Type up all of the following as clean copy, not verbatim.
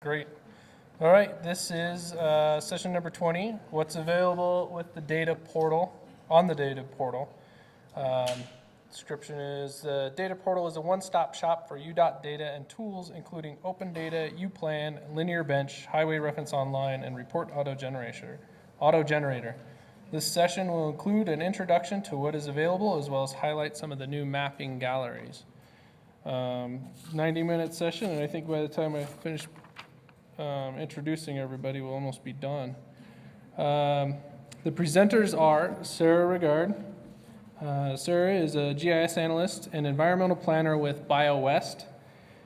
Great. All right, this is session number 20. What's available with the data portal, on the data portal. Description is the data portal is a one-stop shop for UDOT data and tools, including open data, UPlan, linear bench, highway reference online, and report auto generator. This session will include an introduction to what is available, as well as highlight some of the new mapping galleries. 90-minute session, and I think by the time I finish introducing everybody, we'll almost be done. The presenters are Sarah Regard. Sarah is a GIS analyst and environmental planner with BioWest.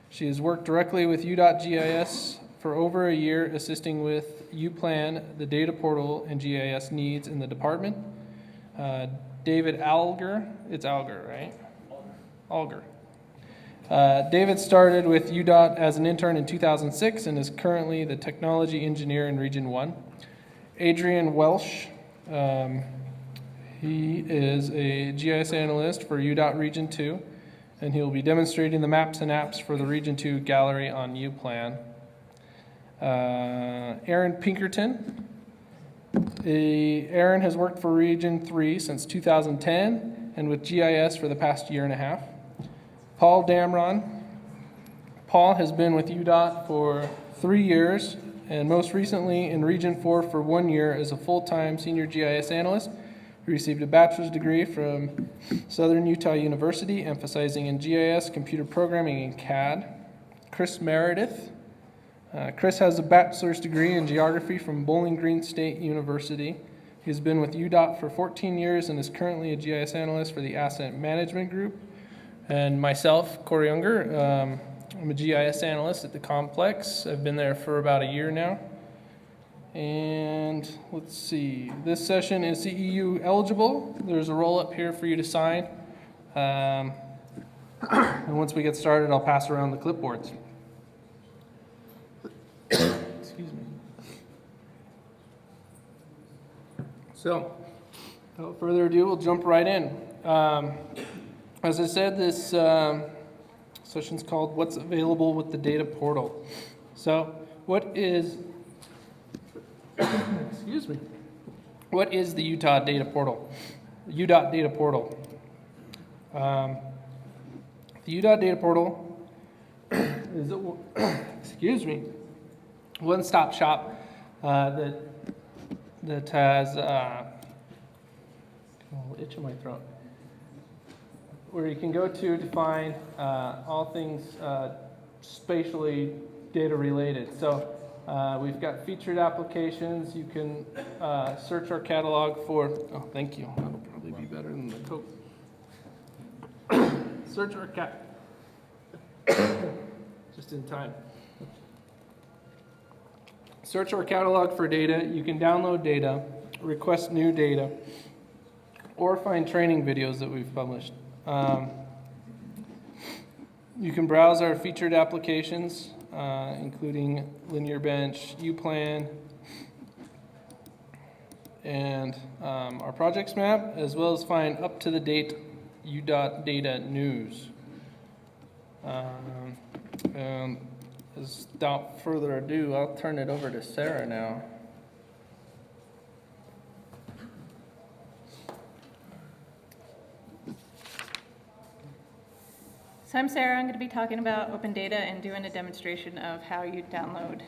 She has worked directly with UDOT GIS for over a year, assisting with UPlan, the data portal, and GIS needs in the department. David Alger, it's Alger, right? Alger. David started with UDOT as an intern in 2006 and is currently the technology engineer in Region 1. Adrian Welsh, he is a GIS analyst for UDOT Region 2, and he will be demonstrating the maps and apps for the Region 2 gallery on UPlan. Aaron Pinkerton. Aaron has worked for Region 3 since 2010 and with GIS for the past year and a half. Paul Damron. Paul has been with UDOT for 3 years and most recently in Region 4 for 1 year as a full-time senior GIS analyst. He received a bachelor's degree from Southern Utah University, emphasizing in GIS, computer programming, and CAD. Chris Meredith. Chris has a bachelor's degree in geography from Bowling Green State University. He has been with UDOT for 14 years and is currently a GIS analyst for the Asset Management Group. And myself, Corey Unger, I'm a GIS analyst at the complex. I've been there for about a year now. And let's see, this session is CEU eligible. There's a roll up here for you to sign. And once we get started, I'll pass around the clipboards. Excuse me. So, without further ado, we'll jump right in. As I said, this session's called What's Available with the Data Portal. So, what is what is the Utah Data Portal? The UDOT Data Portal. The UDOT Data Portal is a one-stop shop that has a little itch in my throat, where you can go to find all things spatially data related. So we've got featured applications. You can search our catalog for, oh, thank you. That'll probably be better than the Coke. Search our just in time. Search our catalog for data. You can download data, request new data, or find training videos that we've published. You can browse our featured applications, including Linear Bench, UPlan, and our projects map, as well as find up-to-the-date UDOT data news. And without further ado, I'll turn it over to Sarah now. So I'm Sarah. I'm going to be talking about open data and doing a demonstration of how you download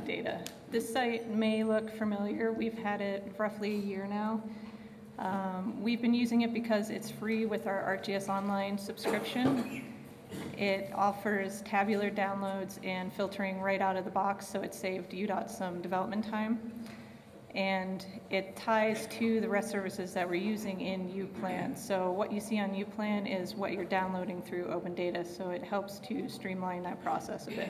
data. This site may look familiar. We've had it roughly a year now. We've been using it because it's free with our ArcGIS Online subscription. It offers tabular downloads and filtering right out of the box, so it saved UDOT some development time. And it ties to the REST services that we're using in UPlan. So what you see on UPlan is what you're downloading through open data, so it helps to streamline that process a bit.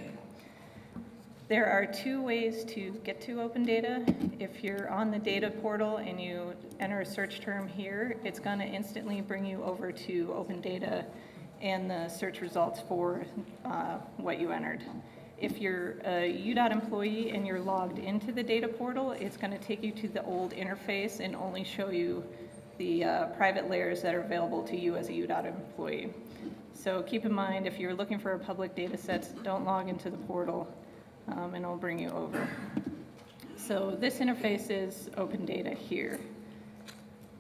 There are 2 ways to get to open data. If you're on the data portal and you enter a search term here, it's going to instantly bring you over to open data and the search results for what you entered. If you're a UDOT employee and you're logged into the data portal, it's going to take you to the old interface and only show you the private layers that are available to you as a UDOT employee. So keep in mind, if you're looking for a public data sets, don't log into the portal. and it'll bring you over. So this interface is open data here.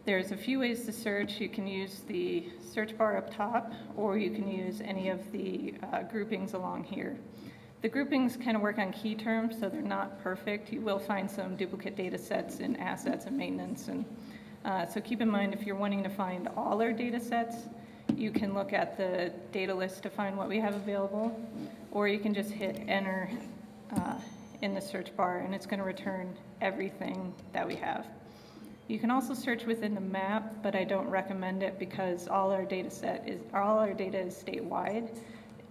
There's a few ways to search. You can use the search bar up top, or you can use any of the groupings along here. The groupings kind of work on key terms, so they're not perfect. You will find some duplicate data sets and assets and maintenance. And so keep in mind, if you're wanting to find all our data sets, you can look at the data list to find what we have available, or you can just hit enter in the search bar, and it's going to return everything that we have. You can also search within the map, but I don't recommend it because all our data is statewide.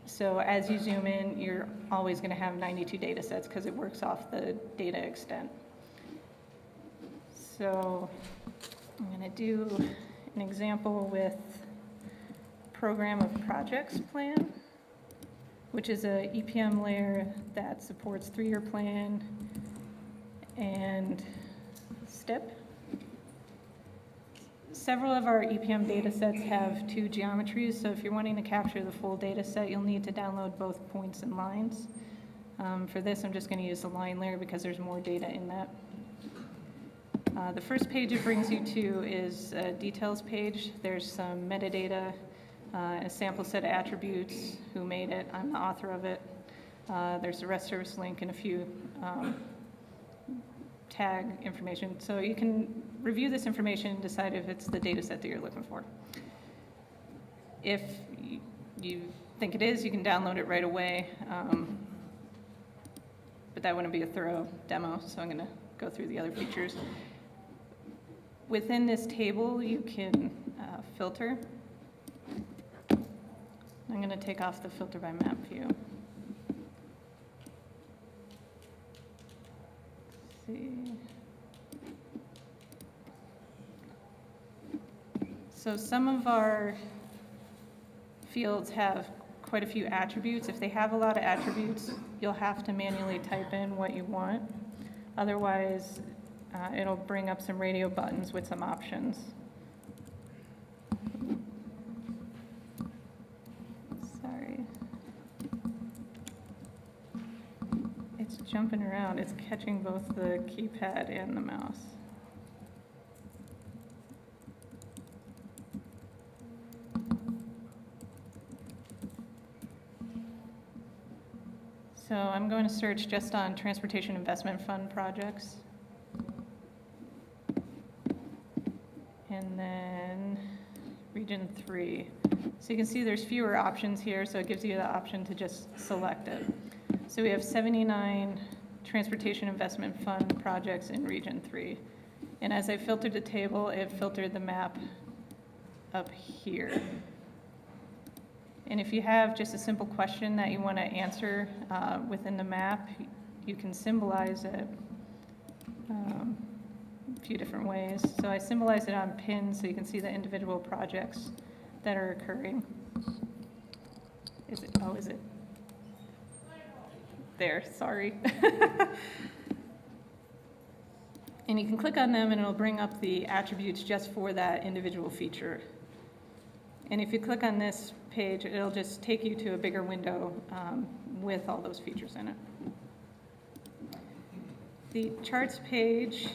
So as you zoom in, you're always going to have 92 data sets because it works off the data extent. So I'm going to do an example with Program of Projects Plan, which is a EPM layer that supports 3-year plan and STIP. Several of our EPM data sets have 2 geometries, so if you're wanting to capture the full data set, you'll need to download both points and lines. For this, I'm just going to use the line layer because there's more data in that. The first page it brings you to is a details page. There's some metadata, a sample set of attributes, who made it, I'm the author of it. There's a REST service link and a few tag information. So you can review this information and decide if it's the data set that you're looking for. If you think it is, you can download it right away. But that wouldn't be a thorough demo, so I'm going to go through the other features. Within this table, you can filter. I'm going to take off the filter by map view. Let's see. So some of our fields have quite a few attributes. If they have a lot of attributes, you'll have to manually type in what you want. Otherwise, it'll bring up some radio buttons with some options. Sorry. It's jumping around. It's catching both the keypad and the mouse. So I'm going to search just on Transportation Investment Fund projects. And then Region 3. So you can see there's fewer options here, so it gives you the option to just select it. So we have 79 Transportation Investment Fund projects in Region 3. And as I filtered the table, it filtered the map up here. And if you have just a simple question that you want to answer within the map, you can symbolize it a few different ways. So I symbolize it on pins so you can see the individual projects that are occurring. Is it? Oh, is it? There, sorry. And you can click on them and it'll bring up the attributes just for that individual feature. And if you click on this page, it'll just take you to a bigger window with all those features in it. The charts page,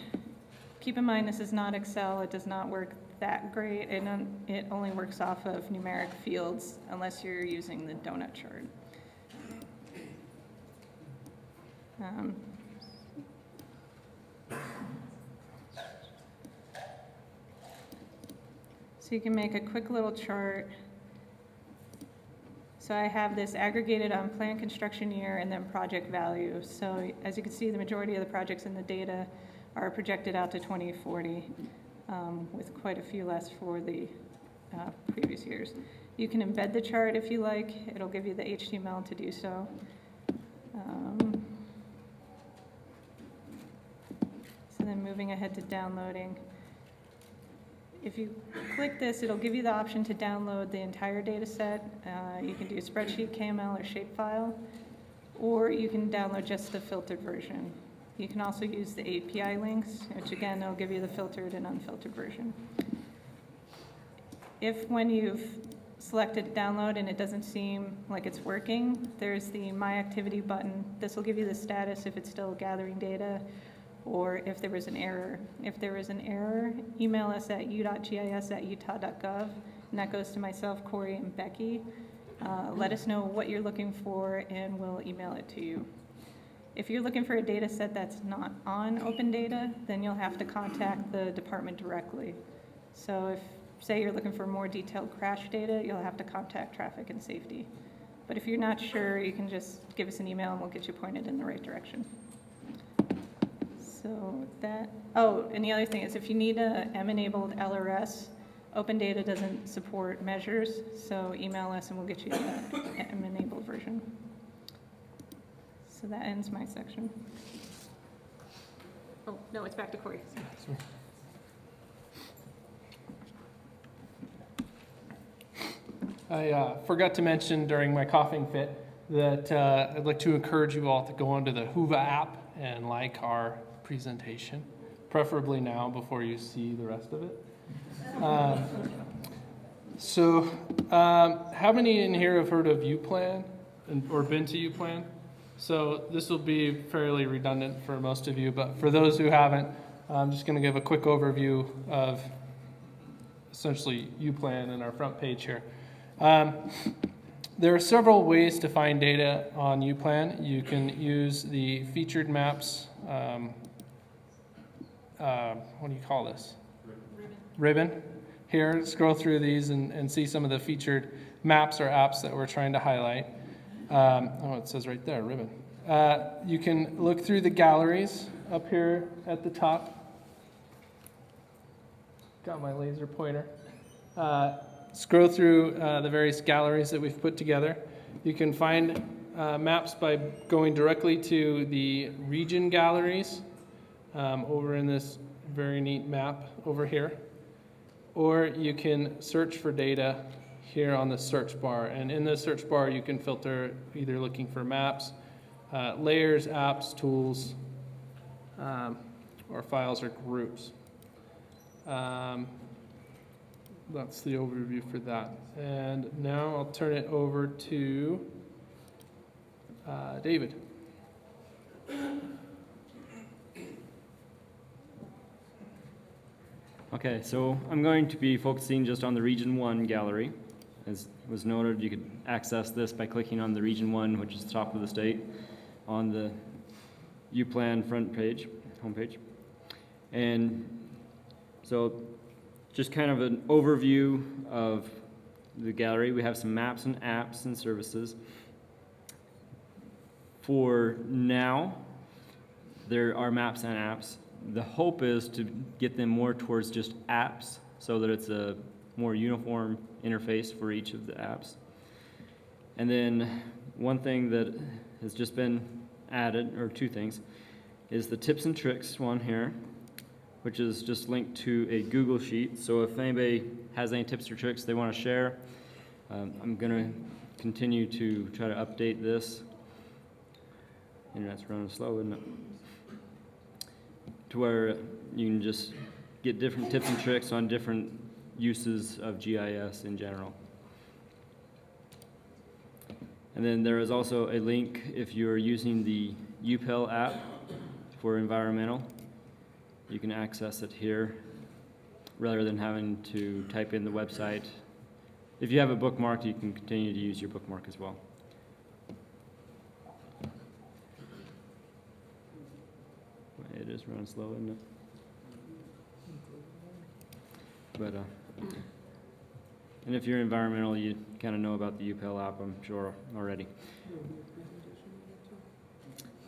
keep in mind this is not Excel. It does not work that great. It only works off of numeric fields unless you're using the donut chart. So you can make a quick little chart. So I have this aggregated on planned construction year and then project value. So as you can see, the majority of the projects in the data are projected out to 2040, with quite a few less for the previous years. You can embed the chart if you like. It'll give you the HTML to do so. So then moving ahead to downloading. If you click this, it'll give you the option to download the entire data set. You can do a spreadsheet, KML, or shapefile, or you can download just the filtered version. You can also use the API links, which again, they'll give you the filtered and unfiltered version. If when you've selected download and it doesn't seem like it's working, there's the My Activity button. This will give you the status if it's still gathering data or if there was an error. If there was an error, email us at u.gis@utah.gov, and that goes to myself, Corey, and Becky. Let us know what you're looking for and we'll email it to you. If you're looking for a data set that's not on Open Data, then you'll have to contact the department directly. So if, say you're looking for more detailed crash data, you'll have to contact Traffic and Safety. But if you're not sure, you can just give us an email and we'll get you pointed in the right direction. So that, oh, and the other thing is if you need a M-enabled LRS, Open Data doesn't support measures, so email us and we'll get you the M-enabled version. So that ends my section. Oh, no, it's back to Corey. I forgot to mention during my coughing fit that I'd like to encourage you all to go onto the Whova app and like our presentation, preferably now before you see the rest of it. How many in here have heard of UPlan or been to UPlan? So this will be fairly redundant for most of you, but for those who haven't, I'm just going to give a quick overview of essentially UPlan in our front page here. There are several ways to find data on UPlan. You can use the featured maps, what do you call this? Ribbon. Here, scroll through these and see some of the featured maps or apps that we're trying to highlight. It says right there, ribbon. You can look through the galleries up here at the top. Got my laser pointer. Scroll through the various galleries that we've put together. You can find maps by going directly to the region galleries over in this very neat map over here. Or you can search for data here on the search bar. And in the search bar, you can filter either looking for maps, layers, apps, tools, or files or groups. That's the overview for that. And now I'll turn it over to David. Okay, so I'm going to be focusing just on the Region 1 gallery. As was noted, you could access this by clicking on the Region 1, which is the top of the state, on the UPlan front page, homepage. And so just kind of an overview of the gallery. We have some maps and apps and services. For now, there are maps and apps. The hope is to get them more towards just apps so that it's a more uniform interface for each of the apps. And then one thing that has just been added, or two things, is the tips and tricks one here, which is just linked to a Google Sheet. So if anybody has any tips or tricks they want to share, I'm going to continue to try to update this. Internet's running slow, isn't it? To where you can just get different tips and tricks on different uses of GIS in general. And then there is also a link if you're using the UPel app for environmental. You can access it here rather than having to type in the website. If you have a bookmark, you can continue to use your bookmark as well. It is running slow, isn't it? But, and if you're environmental, you kind of know about the UPel app, I'm sure, already.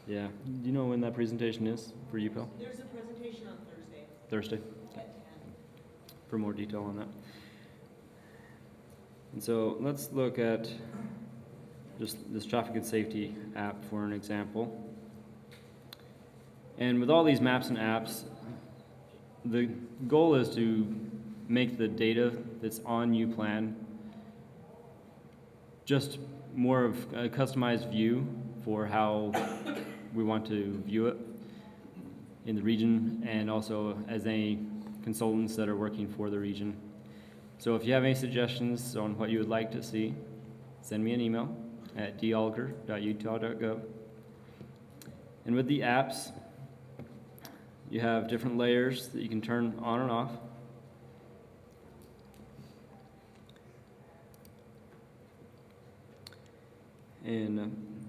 Yeah. Do you know when that presentation is for UPel? There's a presentation on Thursday. Thursday? At 10. For more detail on that. And so let's look at just this traffic and safety app for an example. And with all these maps and apps, the goal is to make the data that's on UPlan just more of a customized view for how we want to view it in the region and also as any consultants that are working for the region. So if you have any suggestions on what you would like to see, send me an email at dalger.utah.gov. And with the apps, you have different layers that you can turn on and off. And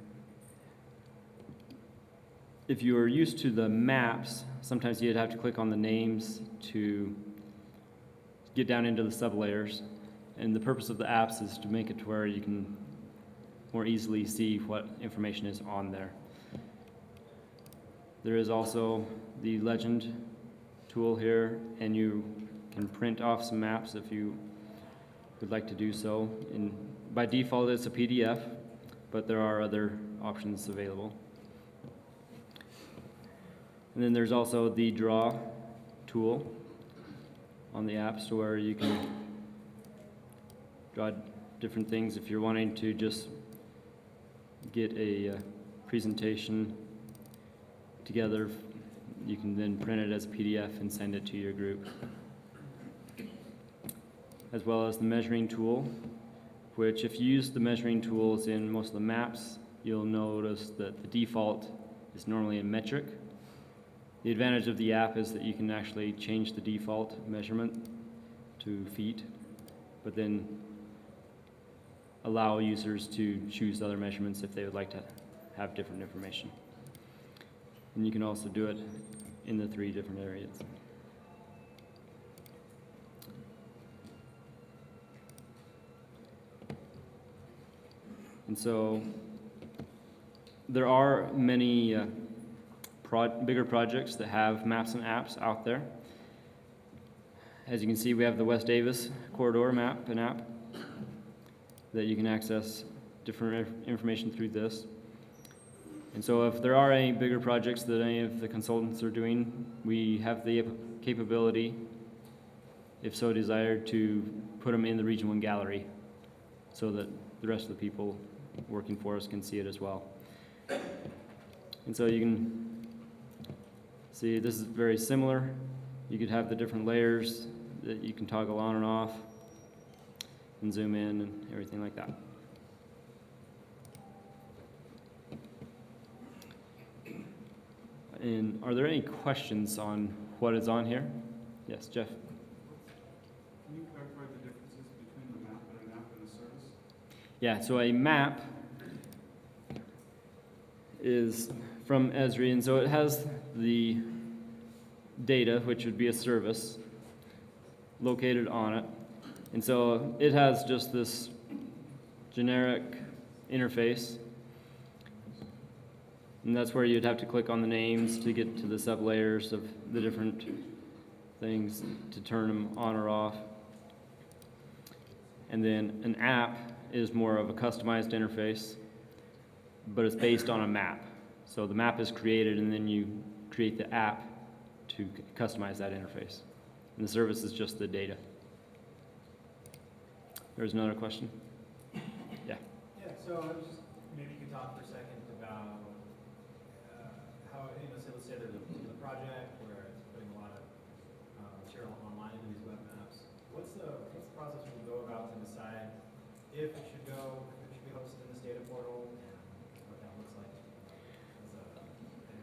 if you are used to the maps, sometimes you'd have to click on the names to get down into the sublayers. And the purpose of the apps is to make it to where you can more easily see what information is on there. There is also the legend tool here, and you can print off some maps if you would like to do so. And by default, it's a PDF, but there are other options available. And then there's also the draw tool on the apps where you can draw different things. If you're wanting to just get a presentation together, you can then print it as a PDF and send it to your group. As well as the measuring tool, which if you use the measuring tools in most of the maps, you'll notice that the default is normally in metric. The advantage of the app is that you can actually change the default measurement to feet, but then allow users to choose other measurements if they would like to have different information. And you can also do it in the 3 different areas. And so there are many bigger projects that have maps and apps out there. As you can see, we have the West Davis Corridor map, an app that you can access different information through this. And so if there are any bigger projects that any of the consultants are doing, we have the capability, if so desired, to put them in the Region 1 gallery so that the rest of the people working for us can see it as well. And so you can see this is very similar. You could have the different layers that you can toggle on and off and zoom in and everything like that. And are there any questions on what is on here? Yes, Jeff? Can you clarify the differences between the map and an app and a service? Yeah, so a map is from Esri, and so it has the data, which would be a service, located on it. And so it has just this generic interface. And that's where you'd have to click on the names to get to the sub-layers of the different things to turn them on or off. And then an app is more of a customized interface, but it's based on a map. So the map is created and then you create the app to customize that interface. And the service is just the data. There's another question? Yeah. Yeah, so I was just, maybe you could talk for a second about how, so let's say there's a project where it's putting a lot of material online into these web maps. What's the process when you go about to decide if it should be hosted in this data portal, and what that looks like?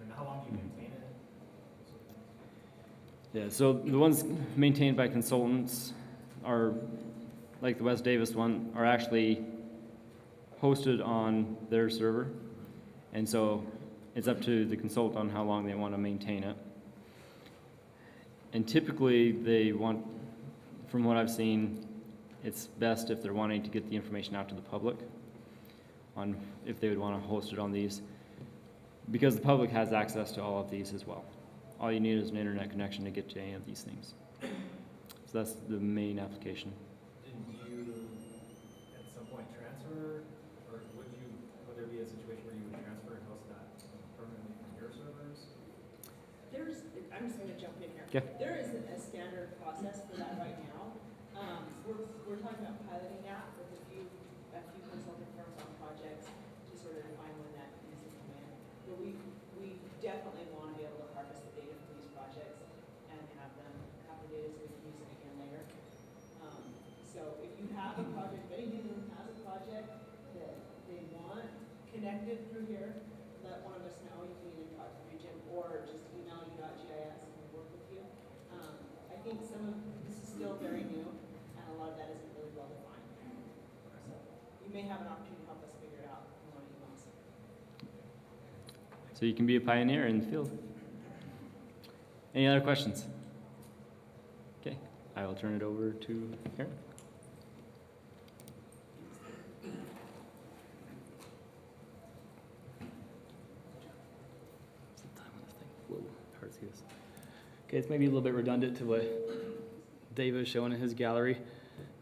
And how long do you maintain it? Yeah, so the ones maintained by consultants are, like the West Davis one, are actually hosted on their server. And so it's up to the consultant on how long they want to maintain it. And typically they want, from what I've seen, it's best if they're wanting to get the information out to the public on if they would want to host it on these, because the public has access to all of these as well. All you need is an internet connection to get to any of these things. So that's the main application. And do you, at some point, transfer, or would there be a situation where you would transfer and host that permanently from your servers? I'm just gonna jump in here. Yeah. There isn't a standard process for that right now. We're talking about piloting that with a few consulting firms on projects to sort of define when that needs to come in. But we definitely want to be able to harvest the data from these projects and have the data so we can use it again later. connected through here, let one of us know. You can either talk to Region or just email u.gis and we'll work with you. I think some of this is still very new and a lot of that isn't really well defined. So you may have an opportunity to help us figure it out in one of the emails. So you can be a pioneer in the field. Any other questions? Okay, I will turn it over to Aaron. What's the time on this thing? Whoa, hard to see this. Okay, it's maybe a little bit redundant to what Dave was showing in his gallery.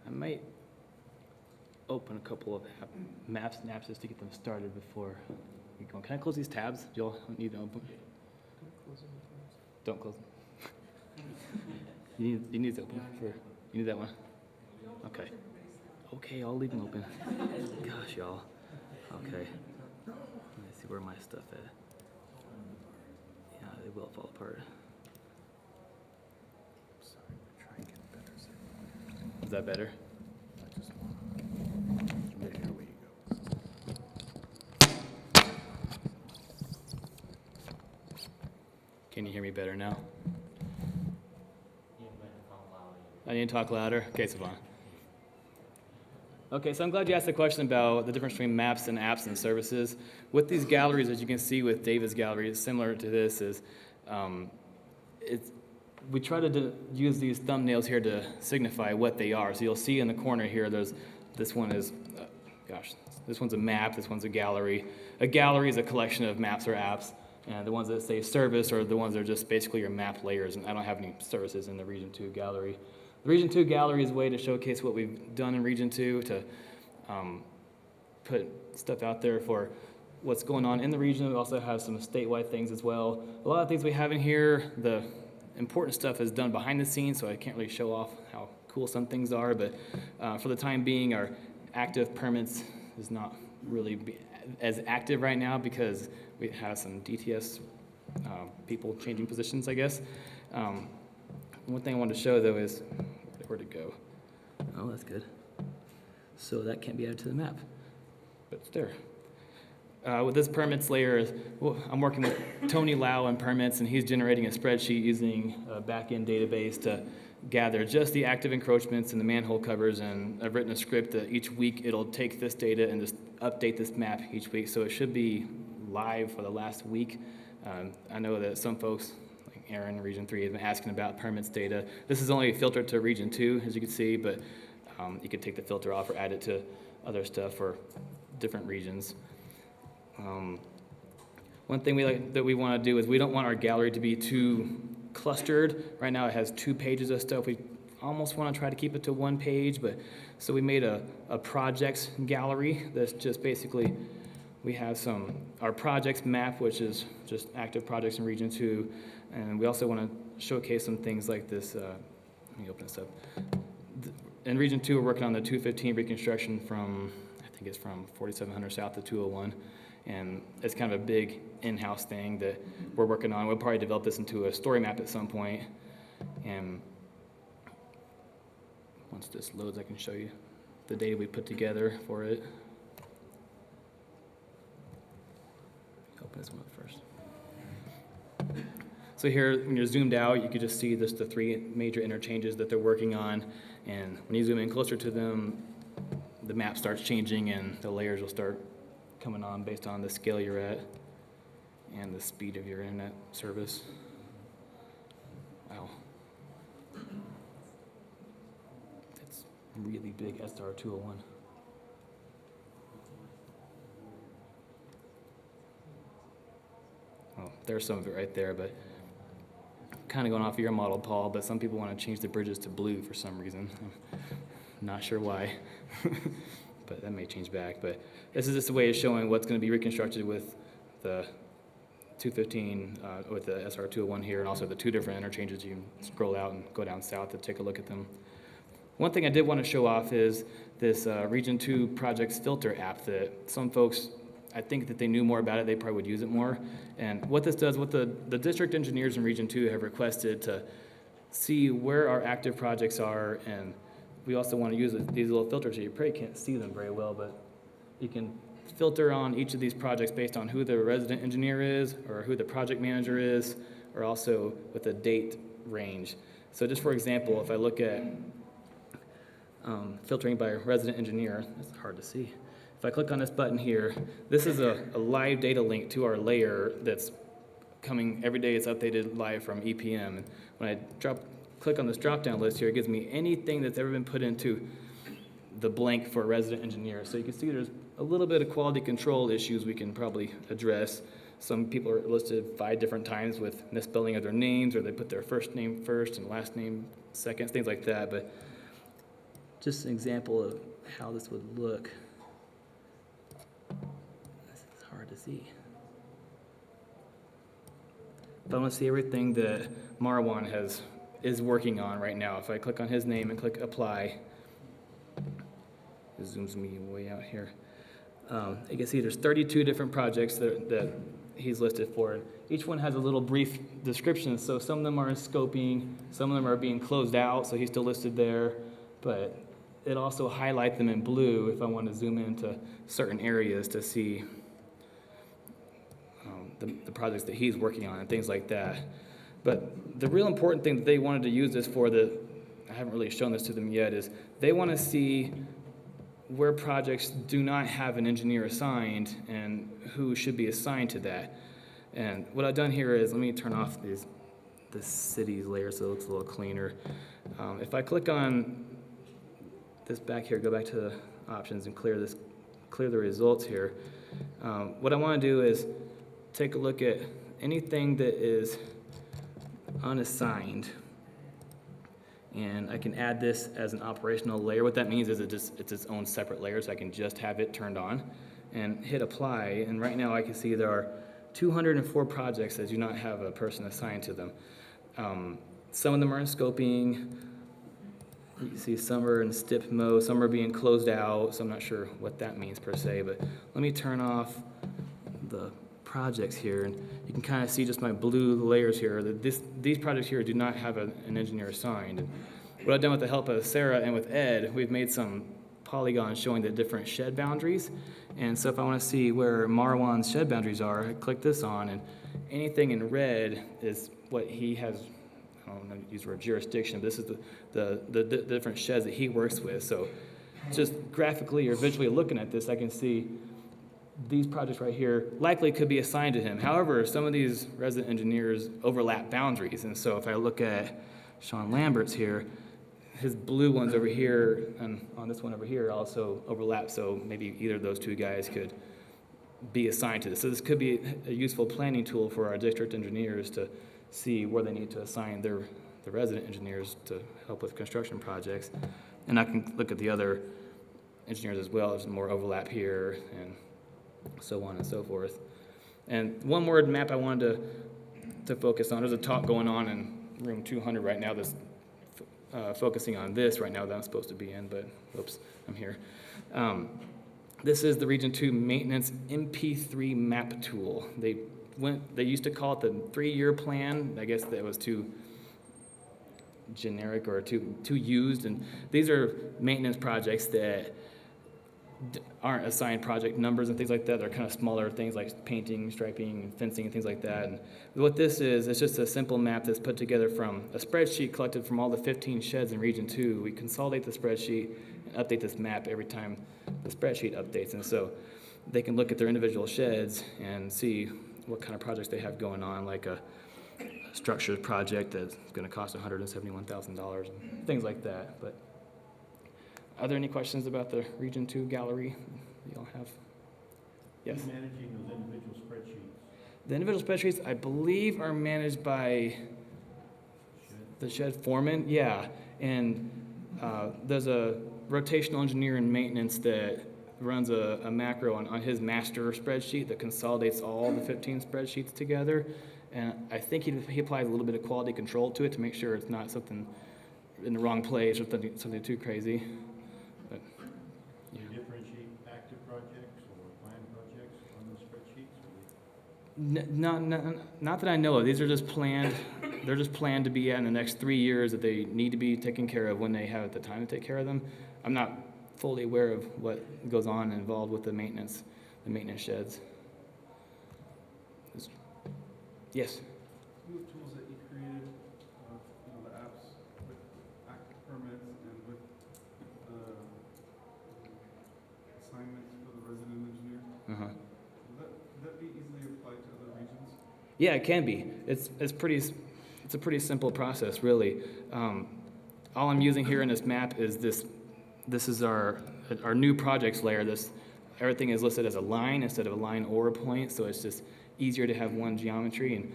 I might open a couple of maps and apps just to get them started before we go. Can I close these tabs? Do y'all need to open? Don't close them. You need to open for. You need that one. Okay. Okay, I'll leave them open. Gosh, y'all. Okay. Let me see where my stuff at. Yeah, they will fall apart. Is that better? Can you hear me better now? I need to talk louder? Okay, Savannah. Okay, so I'm glad you asked the question about the difference between maps and apps and services. With these galleries, as you can see with David's gallery, it's similar to this, is we try to use these thumbnails here to signify what they are. So you'll see in the corner here, this one is, this one's a map, this one's a gallery. A gallery is a collection of maps or apps, and the ones that say service are the ones that are just basically your map layers, and I don't have any services in the Region 2 gallery. The Region 2 gallery is a way to showcase what we've done in Region 2, to put stuff out there for what's going on in the region. We also have some statewide things as well. A lot of things we have in here, the important stuff is done behind the scenes, so I can't really show off how cool some things are, but for the time being, our active permits is not really as active right now because we have some DTS people changing positions, I guess. One thing I wanted to show, though, is where'd it go? Oh, that's good. So that can't be added to the map, but it's there. With this permits layer, I'm working with Tony Lau on permits, and he's generating a spreadsheet using a back-end database to gather just the active encroachments and the manhole covers, and I've written a script that each week it'll take this data and just update this map each week, so it should be live for the last week. I know that some folks, like Aaron in Region 3, have been asking about permits data. This is only filtered to Region 2, as you can see, but you could take the filter off or add it to other stuff for different regions. One thing we want to do is we don't want our gallery to be too clustered. Right now it has 2 pages of stuff. We almost want to try to keep it to 1 page, but so we made a projects gallery that's just basically, we have our projects map, which is just active projects in Region 2, and we also want to showcase some things like this. Let me open this up. In Region 2, we're working on the 215 reconstruction from, I think it's from 4700 south to 201. And it's kind of a big in-house thing that we're working on. We'll probably develop this into a story map at some point. And once this loads, I can show you the data we put together for it. Open this one up first. So here, when you're zoomed out, you can just see the 3 major interchanges that they're working on. And when you zoom in closer to them, the map starts changing and the layers will start coming on based on the scale you're at and the speed of your internet service. Wow. It's really big SR201. Oh, there's some of it right there, but kind of going off of your model, Paul, but some people want to change the bridges to blue for some reason. I'm not sure why. But that may change back. But this is just a way of showing what's going to be reconstructed with the 215, with the SR201 here, and also the 2 different interchanges. You can scroll out and go down south to take a look at them. One thing I did want to show off is this Region 2 Projects Filter app that some folks, I think that they knew more about it, they probably would use it more. And what this does, what the district engineers in Region 2 have requested to see where our active projects are, and we also want to use these little filters here. You probably can't see them very well, but you can filter on each of these projects based on who the resident engineer is or who the project manager is, or also with a date range. So just for example, if I look at filtering by resident engineer, it's hard to see. If I click on this button here, this is a live data link to our layer that's coming every day. It's updated live from EPM. And when I click on this drop-down list here, it gives me anything that's ever been put into the blank for a resident engineer. So you can see there's a little bit of quality control issues we can probably address. Some people are listed 5 different times with misspelling of their names, or they put their first name first and last name second, things like that. But just an example of how this would look. This is hard to see. But I want to see everything that Marwan is working on right now. If I click on his name and click apply, it zooms me way out here. You can see there's 32 different projects that he's listed for. Each one has a little brief description. So some of them are in scoping, some of them are being closed out, so he's still listed there. But it also highlights them in blue if I want to zoom into certain areas to see the projects that he's working on and things like that. But the real important thing that they wanted to use this for, that I haven't really shown this to them yet, is they want to see where projects do not have an engineer assigned and who should be assigned to that. And what I've done here is, let me turn off the cities layer so it looks a little cleaner. If I click on this back here, go back to the options and clear the results here. What I want to do is take a look at anything that is unassigned, and I can add this as an operational layer. What that means is it's its own separate layer, so I can just have it turned on and hit apply. And right now I can see there are 204 projects that do not have a person assigned to them. Some of them are in scoping. You can see some are in STIP mode, some are being closed out, so I'm not sure what that means per se, but let me turn off the projects here, and you can kind of see just my blue layers here, that these projects here do not have an engineer assigned. And what I've done with the help of Sarah and with Ed, we've made some polygons showing the different shed boundaries. And so if I want to see where Marwan's shed boundaries are, I click this on, and anything in red is what he has. I don't want to use the word jurisdiction, but this is the different sheds that he works with. So just graphically or visually looking at this, I can see these projects right here likely could be assigned to him. However, some of these resident engineers overlap boundaries. And so if I look at Sean Lambert's here, his blue ones over here and on this one over here also overlap. So maybe either of those two guys could be assigned to this. So this could be a useful planning tool for our district engineers to see where they need to assign the resident engineers to help with construction projects. And I can look at the other engineers as well. There's more overlap here and so on and so forth. And one more map I wanted to focus on. There's a talk going on in room 200 right now that's focusing on this right now that I'm supposed to be in, but oops, I'm here. This is the Region 2 Maintenance MP3 Map Tool. They used to call it the 3-year plan. I guess that was too generic or too used. And these are maintenance projects that aren't assigned project numbers and things like that. They're kind of smaller things like painting, striping, fencing, and things like that. And what this is, it's just a simple map that's put together from a spreadsheet collected from all the 15 sheds in Region 2. We consolidate the spreadsheet and update this map every time the spreadsheet updates. And so they can look at their individual sheds and see what kind of projects they have going on, like a structures project that's going to cost $171,000 and things like that. But are there any questions about the Region 2 gallery that y'all have? Yes? Who's managing those individual spreadsheets? The individual spreadsheets, I believe, are managed by the shed foreman. Yeah, and there's a rotational engineer in maintenance that runs a macro on his master spreadsheet that consolidates all the 15 spreadsheets together. And I think he applies a little bit of quality control to it to make sure it's not something in the wrong place or something too crazy. But, yeah. Do you differentiate active projects or planned projects on those spreadsheets? Not that I know of. These are just planned. They're just planned to be in the next 3 years that they need to be taken care of when they have the time to take care of them. I'm not fully aware of what goes on involved with the maintenance the maintenance sheds. Yes? Some of the tools that you created, the apps with active permits and with the assignments for the resident engineer, Uh-huh. would that be easily applied to other regions? Yeah, it can be. It's a pretty simple process, really. All I'm using here in this map is this. This is our new projects layer. Everything is listed as a line instead of a line or a point, so it's just easier to have one geometry. And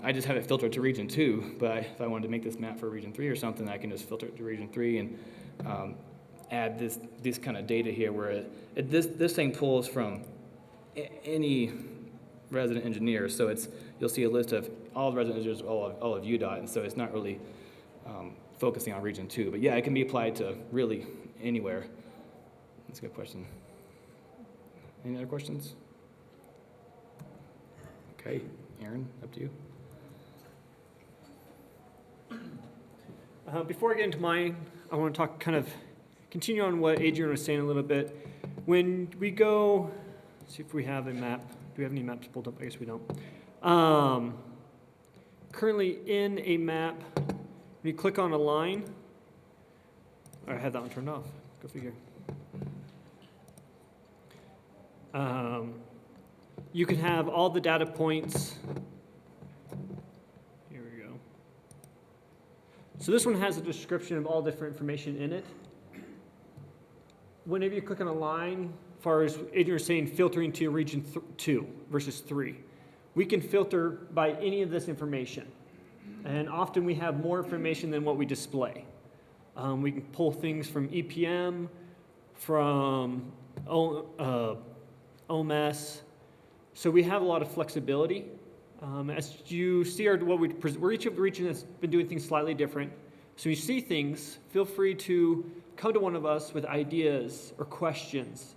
I just have it filtered to region 2. But if I wanted to make this map for region 3 or something, I can just filter it to region 3 and add this kind of data here, where this thing pulls from any resident engineer. So you'll see a list of all the resident engineers, all of UDOT, and so it's not really focusing on region 2. But yeah, it can be applied to really anywhere. That's a good question. Any other questions? Okay, Aaron, up to you. Before I get into mine, I want to continue on what Adrian was saying a little bit. When we go, see if we have a map. Do we have any maps pulled up? I guess we don't. Currently in a map, when you click on a line, I had that one turned off. Go figure. You can have all the data points. Here we go. So this one has a description of all different information in it. Whenever you click on a line, as far as Adrian was saying, filtering to region 2 versus 3, we can filter by any of this information. And often we have more information than what we display. We can pull things from EPM, from OMS. So we have a lot of flexibility. As you see, we're each of the region that's been doing things slightly different. So you see things, feel free to come to one of us with ideas or questions,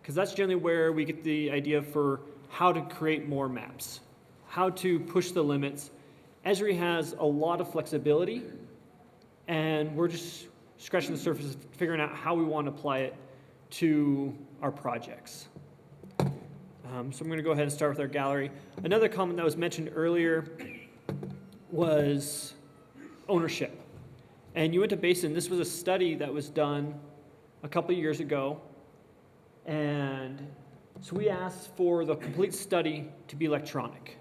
because that's generally where we get the idea for how to create more maps, how to push the limits. Esri has a lot of flexibility, and we're just scratching the surface, figuring out how we want to apply it to our projects. So I'm going to go ahead and start with our gallery. Another comment that was mentioned earlier was ownership. And Uinta Basin, this was a study that was done a couple of years ago. And so we asked for the complete study to be electronic.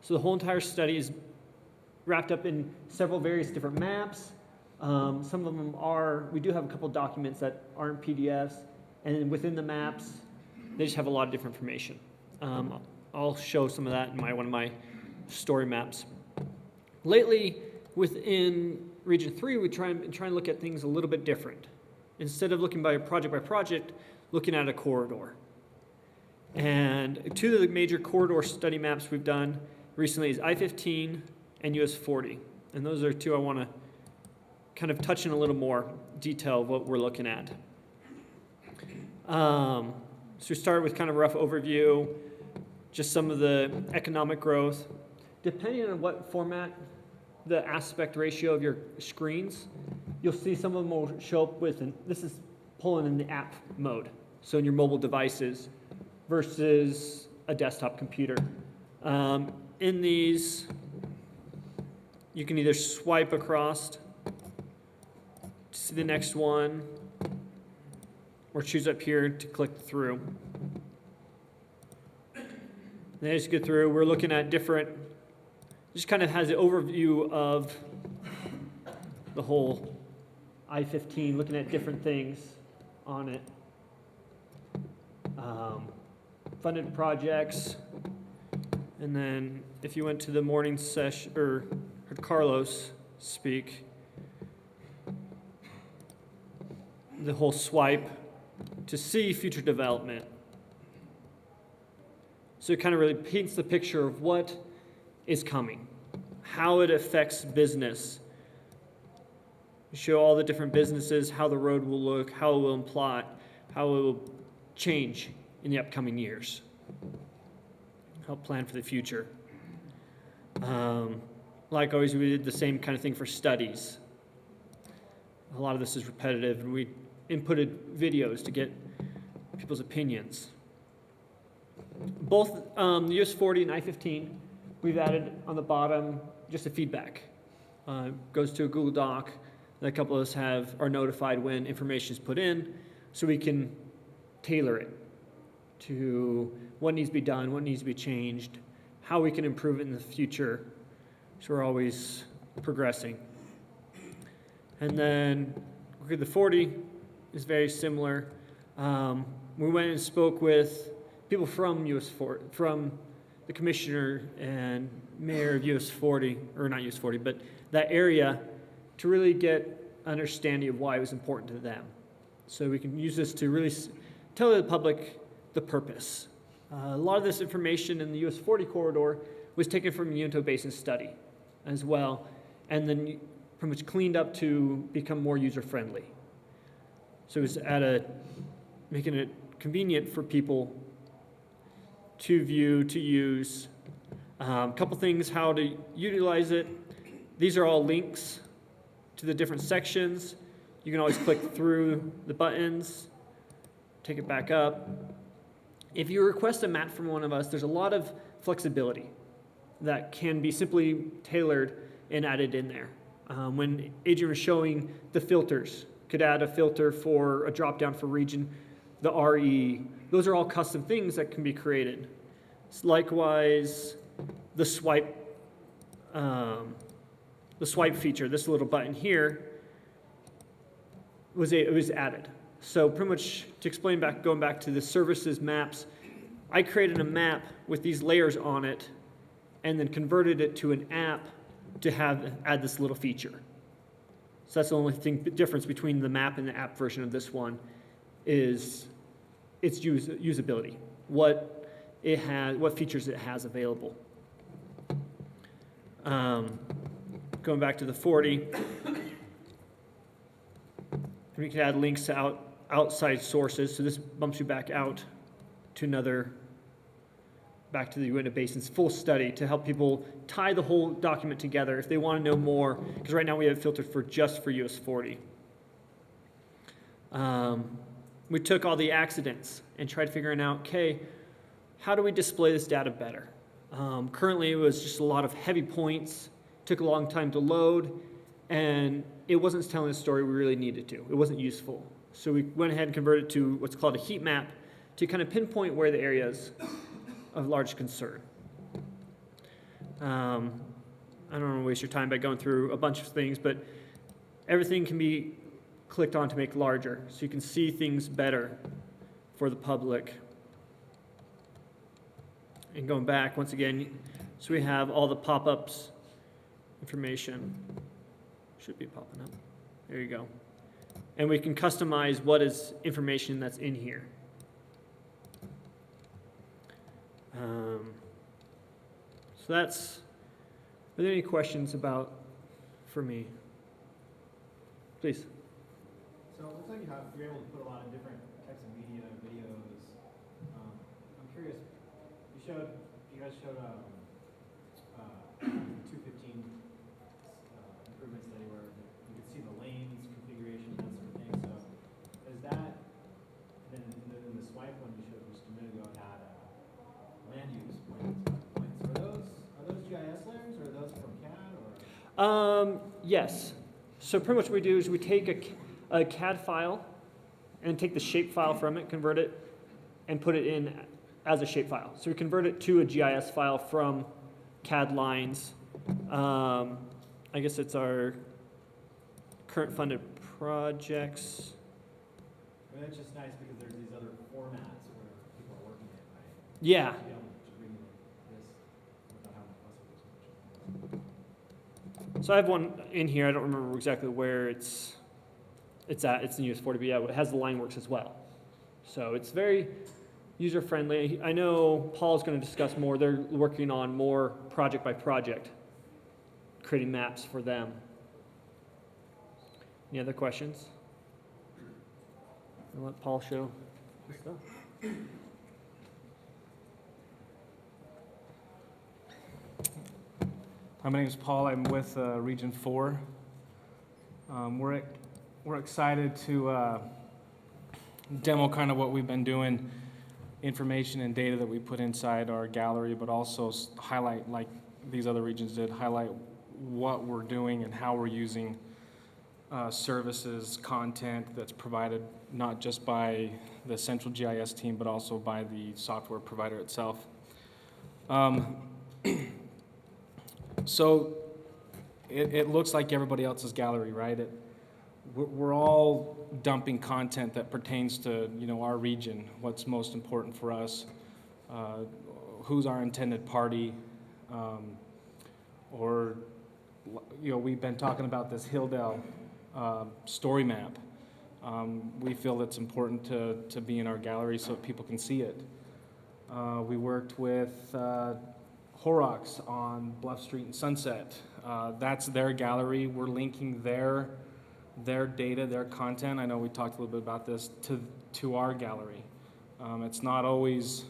So the whole entire study is wrapped up in several various different maps. Some of them we do have a couple documents that aren't PDFs. And within the maps, they just have a lot of different information. I'll show some of that in one of my story maps. Lately, within Region 3, we try and look at things a little bit different. Instead of looking by project, looking at a corridor. And two of the major corridor study maps we've done recently is I-15 and US 40. And those are two I want to kind of touch in a little more detail of what we're looking at. So we started with kind of a rough overview, just some of the economic growth. Depending on what format, the aspect ratio of your screens, you'll see some of them will show up with, and this is pulling in the app mode, so in your mobile devices versus a desktop computer. In these, you can either swipe across to see the next one, or choose up here to click through. And as you get through, we're looking at different, just kind of has an overview of the whole I-15, looking at different things on it. Funded projects. And then if you went to the morning session, or heard Carlos speak, the whole swipe to see future development. So it kind of really paints the picture of what is coming, how it affects business. You show all the different businesses, how the road will look, how it will imply, how it will change in the upcoming years. Help plan for the future. Like always, we did the same kind of thing for studies. A lot of this is repetitive, and we inputted videos to get people's opinions. Both the US 40 and I-15, we've added on the bottom just a feedback. Goes to a Google Doc that a couple of us are notified when information is put in, so we can tailor it to what needs to be done, what needs to be changed, how we can improve it in the future, so we're always progressing. And then the 40 is very similar. We went and spoke with people from US 40, from the commissioner and mayor of US 40, or not US 40, but that area, to really get understanding of why it was important to them. So we can use this to really tell the public the purpose. A lot of this information in the US 40 corridor was taken from the Uinta Basin study as well, and then pretty much cleaned up to become more user-friendly. So it was making it convenient for people to view, to use. A couple things, how to utilize it. These are all links to the different sections. You can always click through the buttons, take it back up. If you request a map from one of us, there's a lot of flexibility that can be simply tailored and added in there. When Adrian was showing the filters, could add a filter for a drop-down for region, the RE. Those are all custom things that can be created. Likewise, the swipe feature, this little button here, it was added. So pretty much to explain going back to the services maps, I created a map with these layers on it and then converted it to an app to add this little feature. So that's the only difference between the map and the app version of this one is its usability, what features it has available. Going back to the 40, we can add links to outside sources. So this bumps you back out to back to the Uinta Basin's full study to help people tie the whole document together if they want to know more, because right now we have it filtered just for US 40. We took all the accidents and tried figuring out, okay, how do we display this data better? Currently, it was just a lot of heavy points, took a long time to load, and it wasn't telling the story we really needed to. It wasn't useful. So we went ahead and converted it to what's called a heat map to kind of pinpoint where the areas of large concern. I don't want to waste your time by going through a bunch of things, but everything can be clicked on to make larger, so you can see things better for the public. And going back, once again, so we have all the pop-ups, information, should be popping up. There you go. And we can customize what is information that's in here. So that's, are there any questions for me? Please. So it looks like you're able to put a lot of different types of media, videos. I'm curious, you guys showed 215 improvement study where you could see the lanes, configuration, that sort of thing. So is that, then in the swipe one you showed just a minute ago had land use points. Are those GIS layers or are those from CAD or? Yes. So pretty much what we do is we take a CAD file and take the shape file from it, convert it, and put it in as a shape file. So we convert it to a GIS file from CAD lines. I guess it's our current funded projects. I mean, that's just nice because there's these other formats where people are working in, right? Yeah. To be able to bring this without having to fuss with too much. So I have one in here. I don't remember exactly where it's at. It's in US 40, but yeah, it has the line works as well. So it's very user-friendly. I know Paul's going to discuss more. They're working on more project by project, creating maps for them. Any other questions? I'll let Paul show his stuff. Hi, my name is Paul. I'm with Region 4. We're excited to demo kind of what we've been doing information and data that we put inside our gallery, but also highlight, like these other regions did, highlight what we're doing and how we're using services, content that's provided not just by the central GIS team, but also by the software provider itself. So it looks like everybody else's gallery, right? We're all dumping content that pertains to, you know, our region, what's most important for us, who's our intended party, or, you know, we've been talking about this Hilldale story map. We feel it's important to be in our gallery so that people can see it. We worked with Horrocks on Bluff Street and Sunset. That's their gallery. We're linking their data, their content. I know we talked a little bit about this to our gallery. It's not always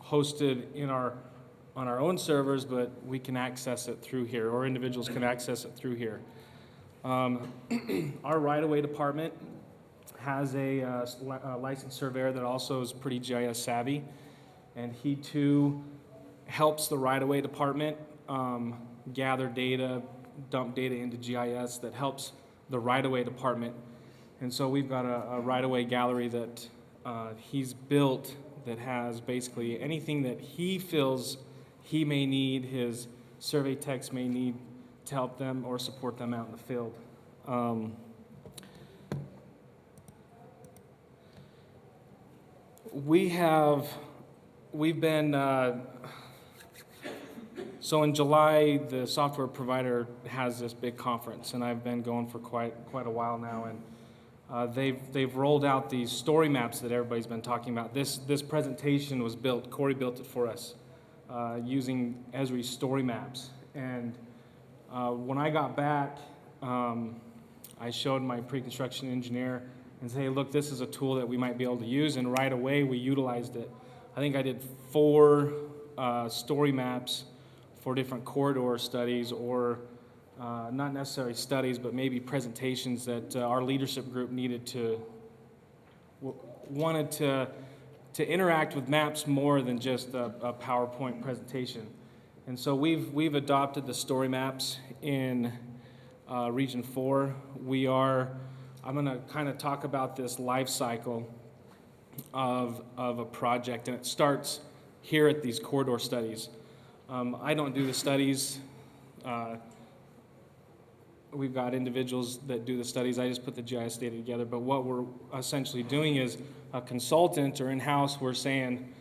hosted on our own servers, but we can access it through here, or individuals can access it through here. Our right-of-way department has a licensed surveyor that also is pretty GIS savvy, and he too helps the right-of-way department gather data, dump data into GIS that helps the right-of-way department. And so we've got a right-of-way gallery that he's built that has basically anything that he feels he may need, his survey techs may need to help them or support them out in the field. We've been, so in July, the software provider has this big conference, and I've been going for quite a while now, and they've rolled out these story maps that everybody's been talking about. This presentation was built, Corey built it for us, using Esri's story maps. And when I got back, I showed my pre-construction engineer and said, hey, look, this is a tool that we might be able to use, and right away we utilized it. I think I did 4 story maps for different corridor studies, or not necessarily studies, but maybe presentations that our leadership group wanted to interact with maps more than just a PowerPoint presentation. And so we've adopted the story maps in Region 4. I'm going to kind of talk about this life cycle of a project, and it starts here at these corridor studies. I don't do the studies. We've got individuals that do the studies. I just put the GIS data together. But what we're essentially doing is a consultant or in-house, we're saying,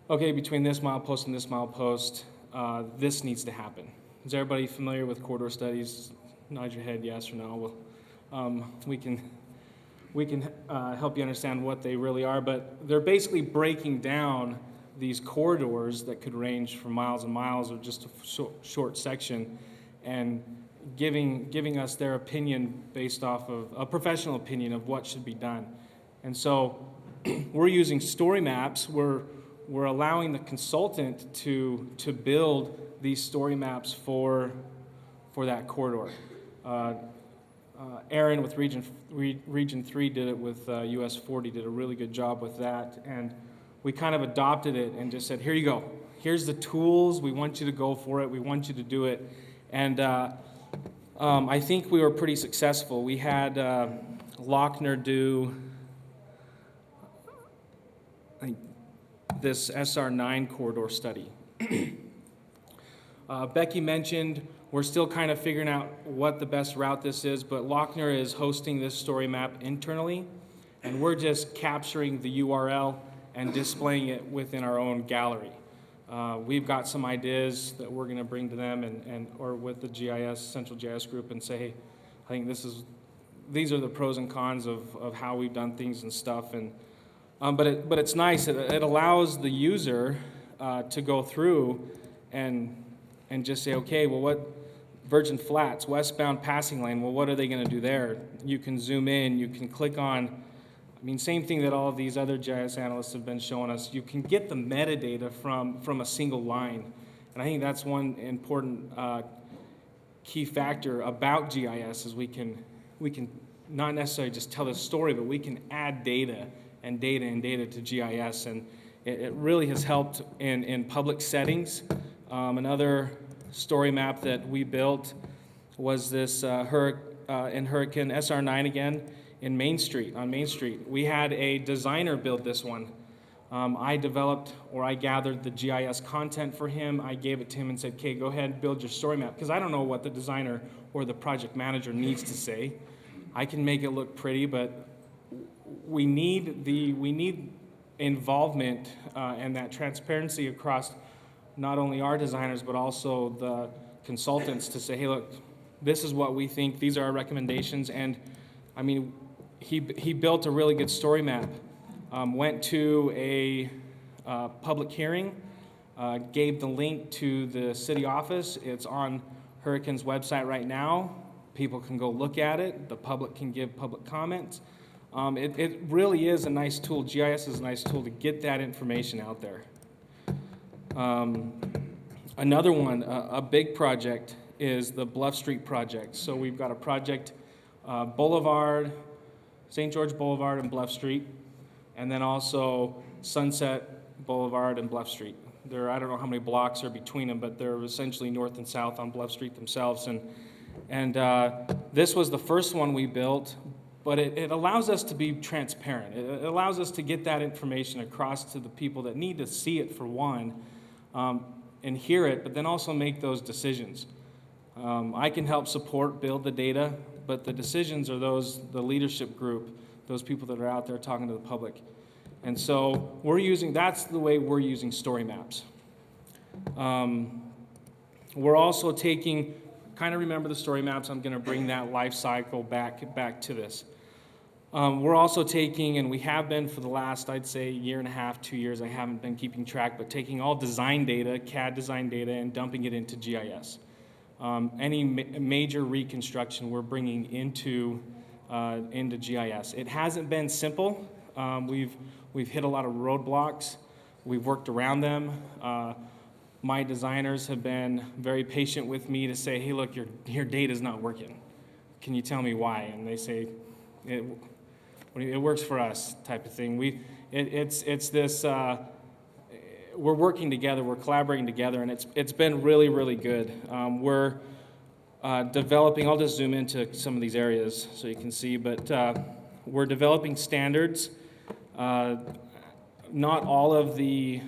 okay, between this milepost and this milepost, this needs to happen. Is everybody familiar with corridor studies? Nod your head yes or no. Well, we can help you understand what they really are, but they're basically breaking down these corridors that could range for miles and miles or just a short section, and giving us their opinion based off of a professional opinion of what should be done. And so we're using story maps. We're allowing the consultant to build these story maps for that corridor. Aaron with Region 3 did it with US 40, did a really good job with that, and we kind of adopted it and just said, here you go. Here's the tools. We want you to go for it. We want you to do it. And I think we were pretty successful. We had Lochner do this SR9 corridor study. Becky mentioned we're still kind of figuring out what the best route this is, but Lochner is hosting this story map internally, and we're just capturing the URL and displaying it within our own gallery. We've got some ideas that we're going to bring to them or with the GIS, Central GIS group, and say, hey, I think these are the pros and cons of how we've done things and stuff. And but it's nice. It allows the user to go through and just say, okay, well, what Virgin Flats, westbound passing lane, well, what are they going to do there? You can zoom in, you can click on. I mean, same thing that all of these other GIS analysts have been showing us. You can get the metadata from a single line. And I think that's one important key factor about GIS is we can not necessarily just tell the story, but we can add data and data and data to GIS. And it really has helped in public settings. Another story map that we built was this in Hurricane SR9 again on Main Street. We had a designer build this one. I gathered the GIS content for him. I gave it to him and said, okay, go ahead and build your story map. Because I don't know what the designer or the project manager needs to say. I can make it look pretty, but we need involvement and that transparency across not only our designers, but also the consultants to say, hey, look, this is what we think. These are our recommendations. And I mean, he built a really good story map. Went to a public hearing, gave the link to the city office. It's on Hurricane's website right now. People can go look at it. The public can give public comments. It really is a nice tool. GIS is a nice tool to get that information out there. Another one, a big project, is the Bluff Street project. So we've got a project, Boulevard, St. George Boulevard and Bluff Street, and then also Sunset Boulevard and Bluff Street. I don't know how many blocks are between them, but they're essentially north and south on Bluff Street themselves. And this was the first one we built, but it allows us to be transparent. It allows us to get that information across to the people that need to see it, for one, and hear it, but then also make those decisions. I can help support, build the data, but the decisions are the leadership group, those people that are out there talking to the public. And so that's the way we're using story maps. We're also taking, kind of remember the story maps, I'm gonna bring that life cycle back to this. We're also taking, and we have been for the last, I'd say, year and a half, 2 years, I haven't been keeping track, but taking all design data, CAD design data, and dumping it into GIS. Any major reconstruction we're bringing into GIS. It hasn't been simple. We've hit a lot of roadblocks. We've worked around them. My designers have been very patient with me to say, hey, look, your data's not working. Can you tell me why? And they say, it works for us, type of thing. It's this, we're working together, we're collaborating together, and it's been really, really good. We're developing, I'll just zoom into some of these areas so you can see, but we're developing standards. Not all of the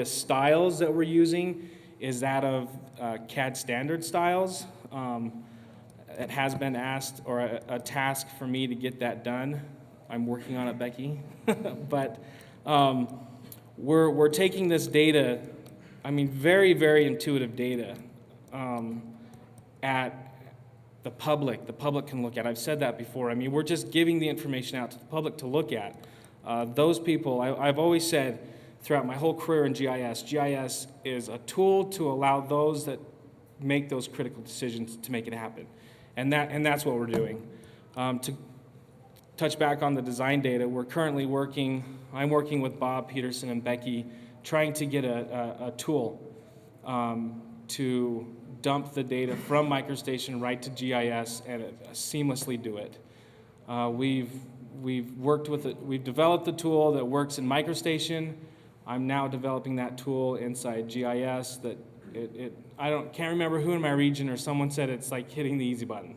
styles that we're using is that of CAD standard styles. It has been asked, or a task for me to get that done. I'm working on it, Becky. But we're taking this data, I mean, very, very intuitive data, at the public. The public can look at. I've said that before. I mean, we're just giving the information out to the public to look at. Those people, I've always said throughout my whole career in GIS is a tool to allow those that make those critical decisions to make it happen. And that's what we're doing. To touch back on the design data, I'm working with Bob Peterson and Becky, trying to get a tool to dump the data from MicroStation right to GIS and seamlessly do it. We've worked with it. We've developed the tool that works in MicroStation. I'm now developing that tool inside GIS. Can't remember who in my region or someone said it's like hitting the easy button.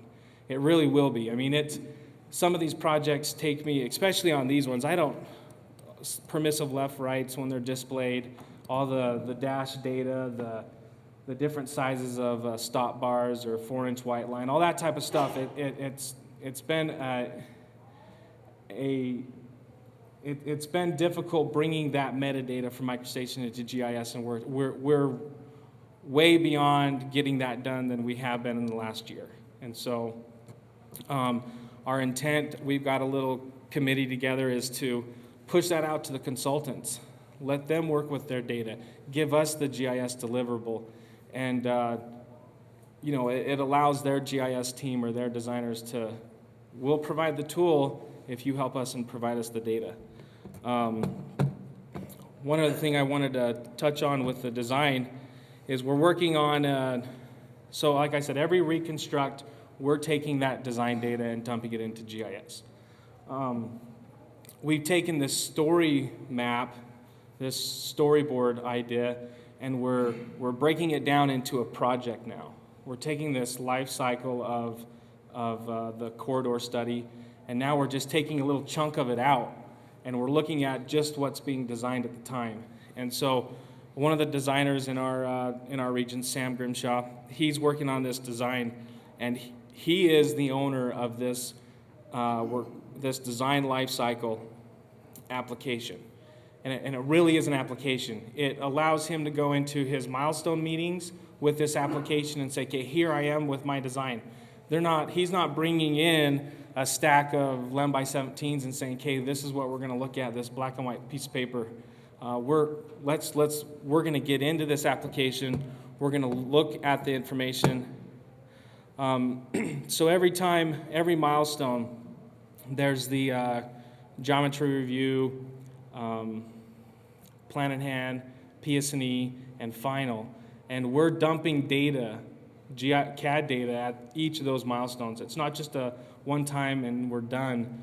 It really will be. I mean, some of these projects take me, especially on these ones, permissive left, rights when they're displayed, all the dash data, the different sizes of stop bars or 4-inch white line, all that type of stuff. It's been difficult bringing that metadata from MicroStation into GIS, and we're way beyond getting that done than we have been in the last year. And so our intent, we've got a little committee together, is to push that out to the consultants. Let them work with their data. Give us the GIS deliverable. And, it allows their GIS team or their designers we'll provide the tool if you help us and provide us the data. One other thing I wanted to touch on with the design is we're working on, so like I said, every reconstruct, we're taking that design data and dumping it into GIS. we've taken this story map, this storyboard idea, and we're breaking it down into a project now. We're taking this life cycle of the corridor study, and now we're just taking a little chunk of it out, and we're looking at just what's being designed at the time. And so one of the designers in our region, Sam Grimshaw, he's working on this design, and he is the owner of this this design life cycle application. And it really is an application. It allows him to go into his milestone meetings with this application and say, okay, here I am with my design. He's not bringing in a stack of 11 by 17s and saying, okay, this is what we're going to look at, this black and white piece of paper. We're going to get into this application. We're going to look at the information. So every milestone, there's the geometry review, plan in hand, PS&E, and final. And we're dumping data, CAD data, at each of those milestones. It's not just a one time and we're done.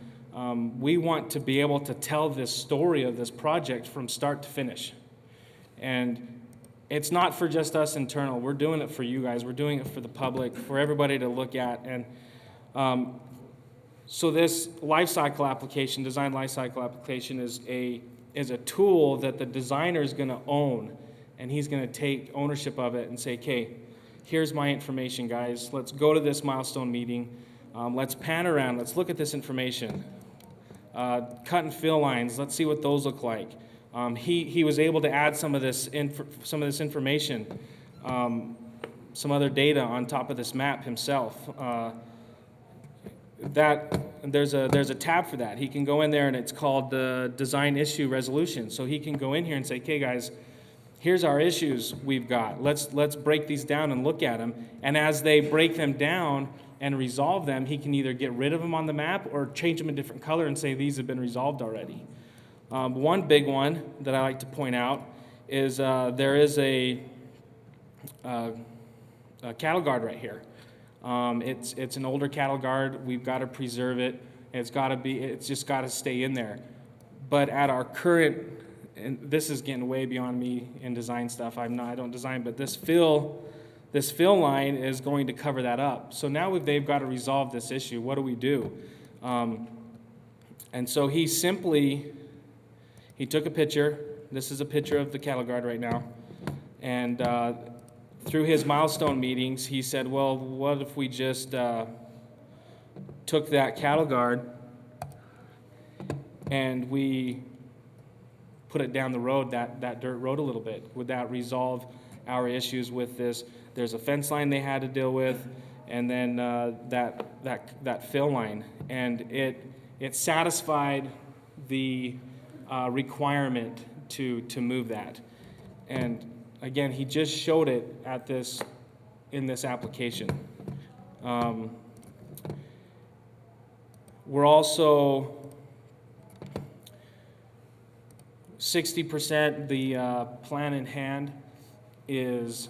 We want to be able to tell this story of this project from start to finish. And it's not for just us internal. We're doing it for you guys. We're doing it for the public, for everybody to look at. And so this life cycle application, design life cycle application, is a tool that the designer is going to own, and he's going to take ownership of it and say, okay, here's my information, guys. Let's go to this milestone meeting. Let's pan around. Let's look at this information. Cut and fill lines. Let's see what those look like. He was able to add some of this information, some other data on top of this map himself. There's a tab for that. He can go in there, and it's called the design issue resolution. So he can go in here and say, okay, guys, here's our issues we've got. Let's break these down and look at them. And as they break them down and resolve them, he can either get rid of them on the map or change them a different color and say these have been resolved already. One big one that I like to point out is there is a cattle guard right here. It's an older cattle guard. We've got to preserve it. It's just got to stay in there. But at our current, and this is getting way beyond me in design stuff. I don't design, but this fill line is going to cover that up. So now they've got to resolve this issue. What do we do? And so he took a picture. This is a picture of the cattle guard right now. And through his milestone meetings, he said, well, what if we just took that cattle guard and we put it down the road, that dirt road a little bit? Would that resolve our issues with this? There's a fence line they had to deal with, and then that fill line. And it satisfied the requirement to move that. And again, he just showed it in this application. We're also 60% the plan in hand is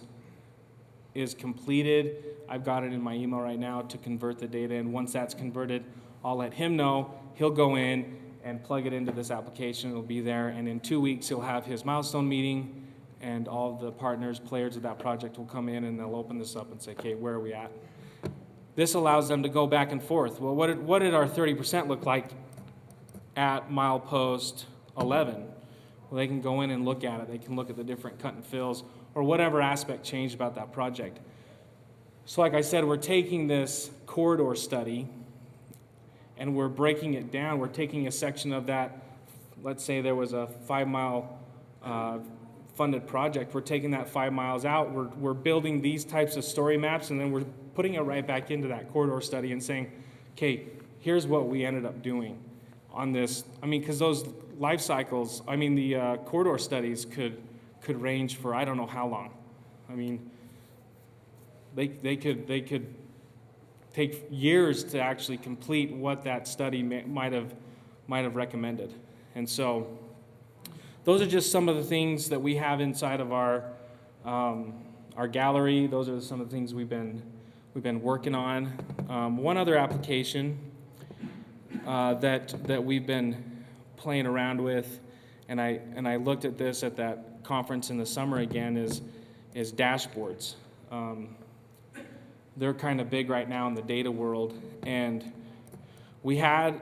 completed. I've got it in my email right now to convert the data, and once that's converted, I'll let him know. He'll go in and plug it into this application. It'll be there, and in 2 weeks he'll have his milestone meeting, and all the partners, players of that project will come in and they'll open this up and say, okay, where are we at? This allows them to go back and forth. Well, what did our 30% look like at milepost 11? Well, they can go in and look at it. They can look at the different cut and fills or whatever aspect changed about that project. So like I said, we're taking this corridor study and we're breaking it down. We're taking a section of that. Let's say there was a 5-mile funded project. We're taking that 5 miles out. We're building these types of story maps, and then we're putting it right back into that corridor study and saying, okay, here's what we ended up doing on this. I mean, because those life cycles, the corridor studies could range for I don't know how long. I mean, they could take years to actually complete what that study might have recommended. And so those are just some of the things that we have inside of our gallery. Those are some of the things we've been working on. One other application that we've been playing around with, and I looked at this at that conference in the summer again, is dashboards. They're kind of big right now in the data world, and we had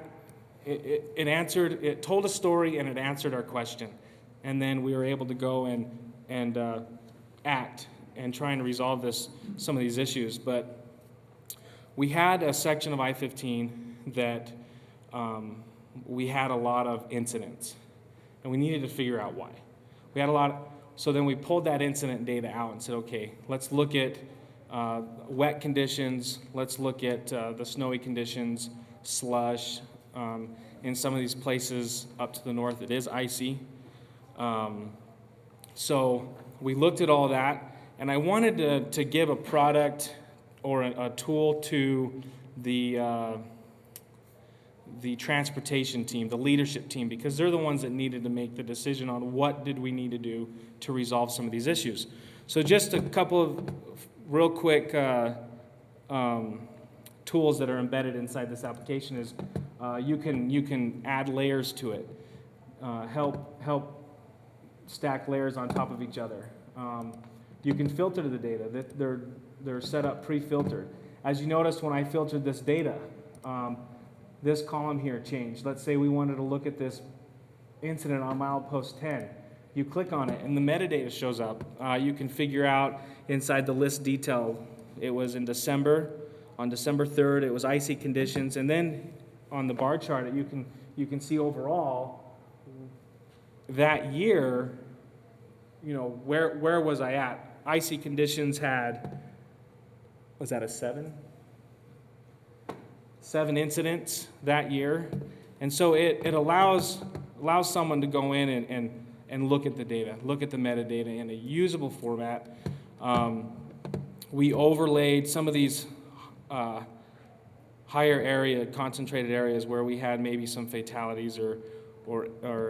it told a story and it answered our question, and then we were able to go and act and try and resolve some of these issues. But we had a section of I-15 that we had a lot of incidents, and we needed to figure out why. We had a lot, so then we pulled that incident data out and said, okay, let's look at wet conditions, let's look at the snowy conditions, slush. In some of these places up to the north, it is icy. So we looked at all that, and I wanted to give a product or a tool to the transportation team, the leadership team, because they're the ones that needed to make the decision on what did we need to do to resolve some of these issues. So just a couple of real quick tools that are embedded inside this application is you can add layers to it, help stack layers on top of each other. You can filter the data. They're set up pre-filtered. As you noticed when I filtered this data, this column here changed. Let's say we wanted to look at this incident on milepost 10. You click on it and the metadata shows up. You can figure out inside the list detail, it was in December. On December 3rd, it was icy conditions. And then on the bar chart, you can see overall that year, where was I at? Icy conditions was that a 7? 7 incidents that year. And so it allows someone to go in and look at the data, look at the metadata in a usable format. We overlaid some of these higher area, concentrated areas where we had maybe some fatalities or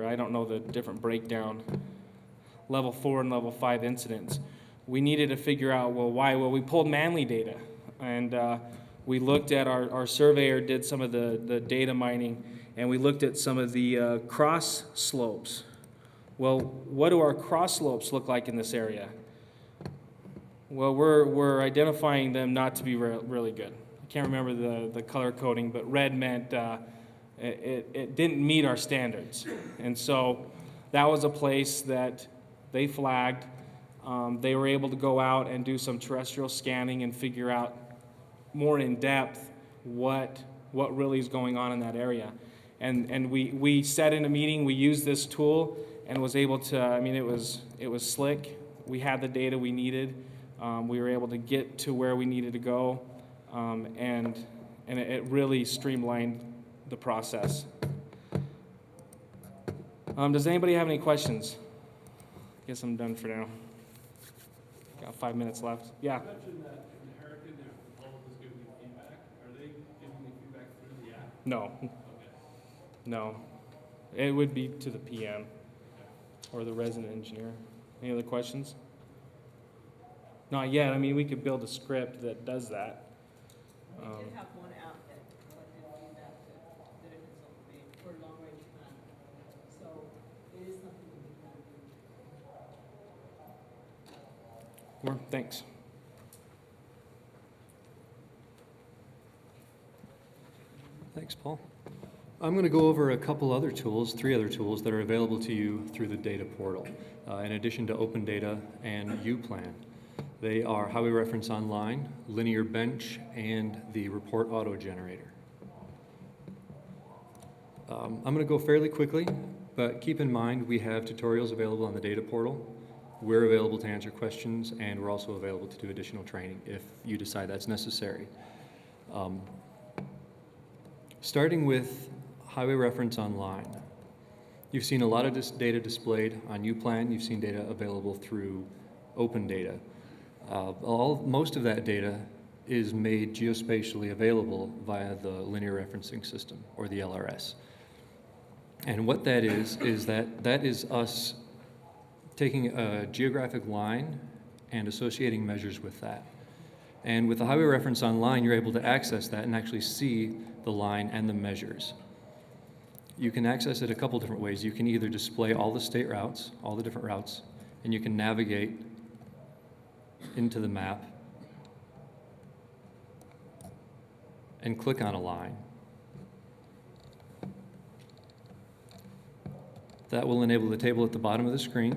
I don't know the different breakdown, level 4 and level 5 incidents. We needed to figure out, well, why? Well, we pulled Manly data, and we looked at our surveyor did some of the data mining, and we looked at some of the cross slopes. Well, what do our cross slopes look like in this area? Well, we're identifying them not to be really good. I can't remember the color coding, but red meant it didn't meet our standards. And so that was a place that they flagged. They were able to go out and do some terrestrial scanning and figure out more in depth what really is going on in that area. And we sat in a meeting, we used this tool and was able to, it was slick. We had the data we needed. We were able to get to where we needed to go, and it really streamlined the process. Does anybody have any questions? I guess I'm done for now. Got 5 minutes left. Yeah? You mentioned that Inheritance, if the public is giving you feedback, are they giving you feedback through the app? No. Okay. No. It would be to the PM or the resident engineer. Any other questions? Not yet. We could build a script that does that. We did have one app that collected feedback that a consultant made for long-range plan. So it is something that we can do. Well, thanks. Thanks, Paul. I'm going to go over a couple other tools, 3 other tools that are available to you through the data portal, in addition to Open Data and UPlan. They are Highway Reference Online, Linear Bench, and the Report Auto Generator. I'm going to go fairly quickly, but keep in mind we have tutorials available on the data portal. We're available to answer questions, and we're also available to do additional training if you decide that's necessary. Starting with Highway Reference Online. You've seen a lot of this data displayed on UPlan. You've seen data available through Open Data. Most of that data is made geospatially available via the Linear Referencing System, or the LRS. And what that is that is us taking a geographic line and associating measures with that. And with the Highway Reference Online, you're able to access that and actually see the line and the measures. You can access it a couple different ways. You can either display all the state routes, all the different routes, and you can navigate into the map and click on a line. That will enable the table at the bottom of the screen,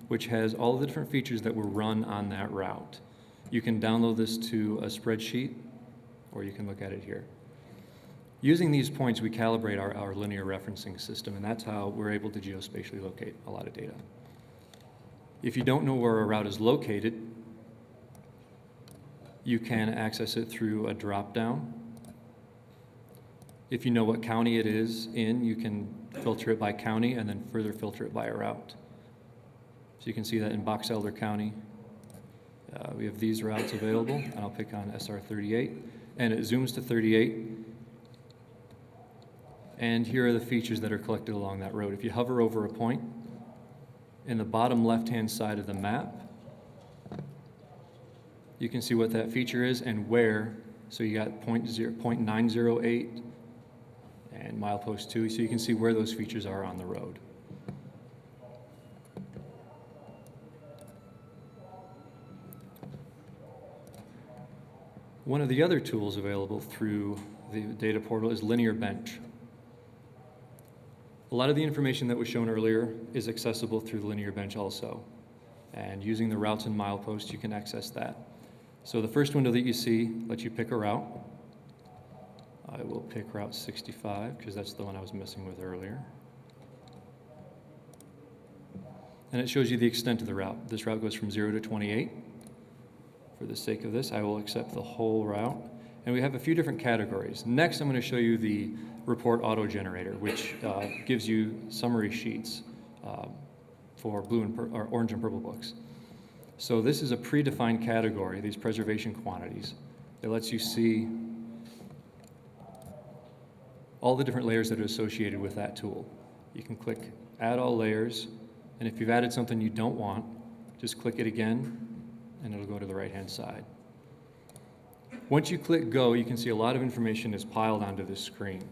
which has all the different features that were run on that route. You can download this to a spreadsheet, or you can look at it here. Using these points, we calibrate our linear referencing system, and that's how we're able to geospatially locate a lot of data. If you don't know where a route is located, you can access it through a drop-down. If you know what county it is in, you can filter it by county and then further filter it by a route. So you can see that in Box Elder County, we have these routes available, and I'll pick on SR 38, and it zooms to 38. And here are the features that are collected along that road. If you hover over a point, in the bottom left-hand side of the map, you can see what that feature is and where. So you got 0.908 and milepost 2, so you can see where those features are on the road. One of the other tools available through the data portal is Linear Bench. A lot of the information that was shown earlier is accessible through the Linear Bench also. And using the routes and mileposts, you can access that. So the first window that you see lets you pick a route. I will pick Route 65 because that's the one I was messing with earlier. And it shows you the extent of the route. This route goes from 0 to 28. For the sake of this, I will accept the whole route. And we have a few different categories. Next, I'm going to show you the report auto generator, which gives you summary sheets for blue and or orange and purple books. So this is a predefined category, these preservation quantities. It lets you see all the different layers that are associated with that tool. You can click Add All Layers, and if you've added something you don't want, just click it again, and it'll go to the right-hand side. Once you click Go, you can see a lot of information is piled onto this screen.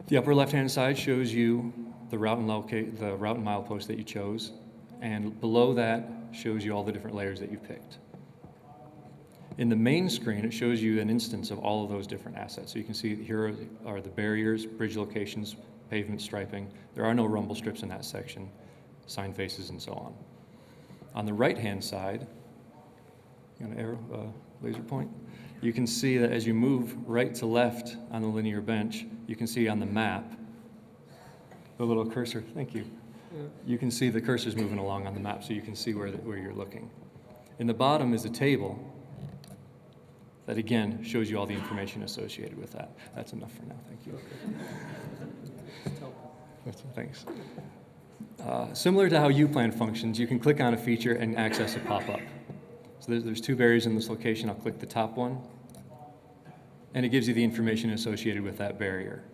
The upper left-hand side shows you the route and milepost that you chose, and below that shows you all the different layers that you picked. In the main screen, it shows you an instance of all of those different assets. So you can see here are the barriers, bridge locations, pavement striping. There are no rumble strips in that section, sign faces, and so on. On the right-hand side, you want an arrow, laser point? You can see that as you move right to left on the linear bench, you can see on the map, the little cursor, thank you. You can see the cursors moving along on the map, so you can see where you're looking. In the bottom is a table that, again, shows you all the information associated with that. That's enough for now, thank you. Thanks. Similar to how UPlan functions, you can click on a feature and access a pop-up. So there's two barriers in this location. I'll click the top one, and it gives you the information associated with that barrier.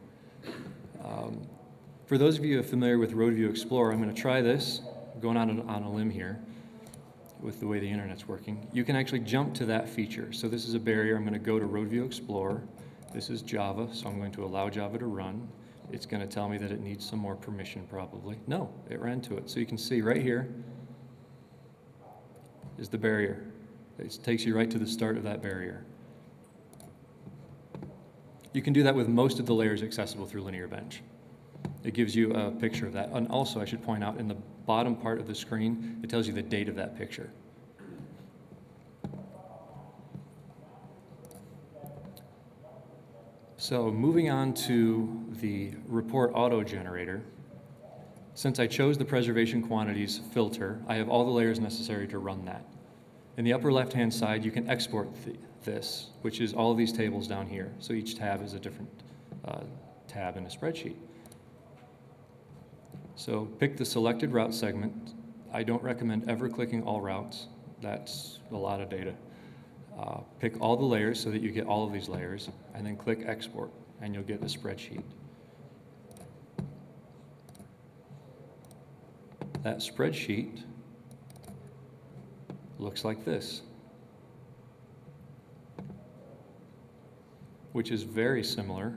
For those of you who are familiar with RoadView Explorer, I'm going to try this, going on a limb here with the way the internet's working. You can actually jump to that feature. So this is a barrier. I'm going to go to RoadView Explorer. This is Java, so I'm going to allow Java to run. It's going to tell me that it needs some more permission probably. No, it ran to it. So you can see right here is the barrier. It takes you right to the start of that barrier. You can do that with most of the layers accessible through Linear Bench. It gives you a picture of that. And also, I should point out, in the bottom part of the screen, it tells you the date of that picture. So moving on to the report auto generator, since I chose the preservation quantities filter, I have all the layers necessary to run that. In the upper left-hand side, you can export this, which is all of these tables down here. So each tab is a different tab in a spreadsheet. So pick the selected route segment. I don't recommend ever clicking all routes. That's a lot of data. Pick all the layers so that you get all of these layers, and then click Export, and you'll get a spreadsheet. That spreadsheet looks like this, which is very similar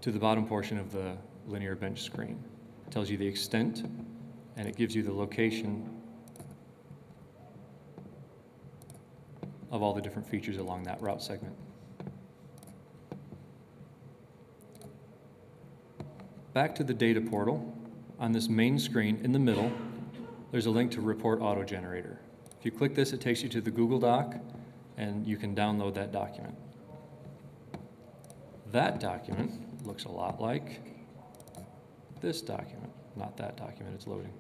to the bottom portion of the linear bench screen. It tells you the extent, and it gives you the location of all the different features along that route segment. Back to the data portal. On this main screen in the middle, there's a link to Report Auto Generator. If you click this, it takes you to the Google Doc, and you can download that document. That document looks a lot like this document. Not that document, it's loading.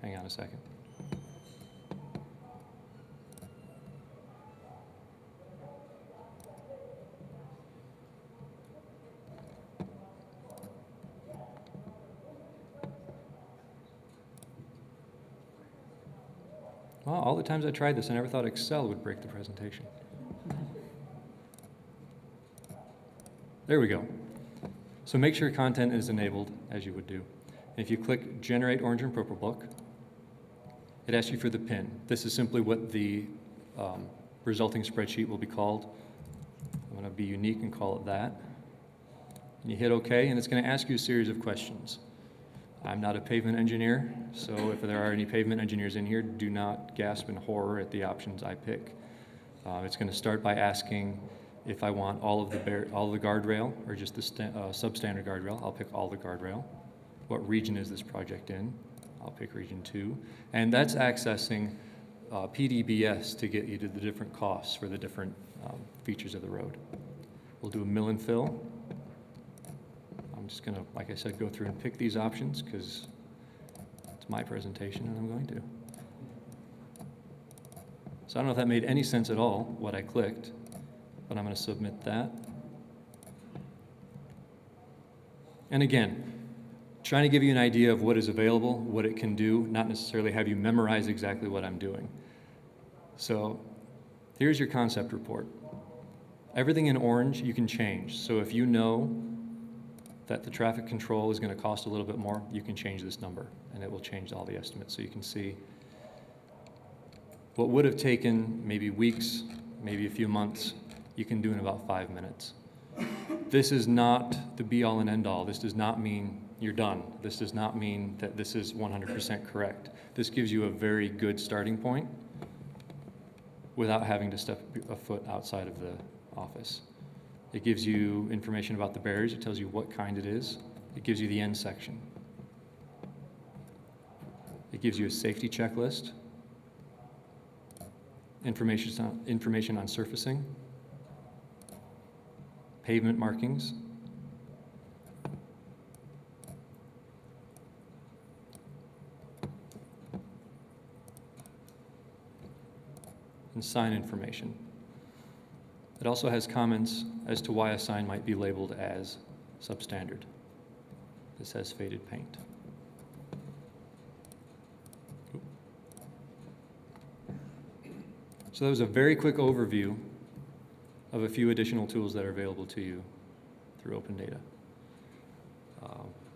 Hang on a second. Well, all the times I tried this, I never thought Excel would break the presentation. There we go. So make sure content is enabled, as you would do. And if you click Generate Orange and Purple Book, it asks you for the PIN. This is simply what the resulting spreadsheet will be called. I'm going to be unique and call it that. And you hit OK, and it's going to ask you a series of questions. I'm not a pavement engineer, so if there are any pavement engineers in here, do not gasp in horror at the options I pick. It's going to start by asking if I want all of the guardrail or just the substandard guardrail. I'll pick all the guardrail. What region is this project in? I'll pick region 2. And that's accessing PDBS to get you to the different costs for the different features of the road. We'll do a mill and fill. I'm just going to, like I said, go through and pick these options because it's my presentation and I'm going to. So I don't know if that made any sense at all, what I clicked, but I'm going to submit that. And again, trying to give you an idea of what is available, what it can do, not necessarily have you memorize exactly what I'm doing. So here's your concept report. Everything in orange you can change. So if you know that the traffic control is going to cost a little bit more, you can change this number and it will change all the estimates. So you can see what would have taken maybe weeks, maybe a few months, you can do in about 5 minutes. This is not the be all and end all. This does not mean you're done. This does not mean that this is 100% correct. This gives you a very good starting point without having to step a foot outside of the office. It gives you information about the barriers. It tells you what kind it is. It gives you the end section. It gives you a safety checklist, information on surfacing, pavement markings, and sign information. It also has comments as to why a sign might be labeled as substandard. This has faded paint. So that was a very quick overview of a few additional tools that are available to you through Open Data.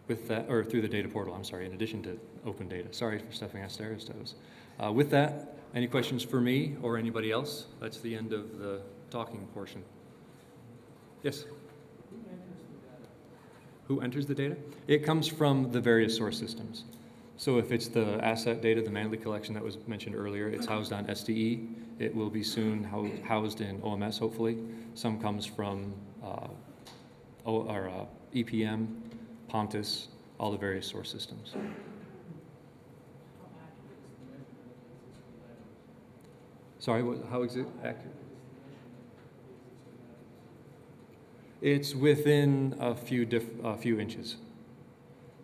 With that, or through the data portal, I'm sorry, in addition to Open Data. Sorry for stepping on Sarah's toes. With that, any questions for me or anybody else? That's the end of the talking portion. Yes? Who enters the data? It comes from the various source systems. So if it's the asset data, the Manley collection that was mentioned earlier, it's housed on SDE. It will be soon housed in OMS, hopefully. Some comes from EPM, Pontus, all the various source systems. Sorry, how is it accurate? It's within a few inches.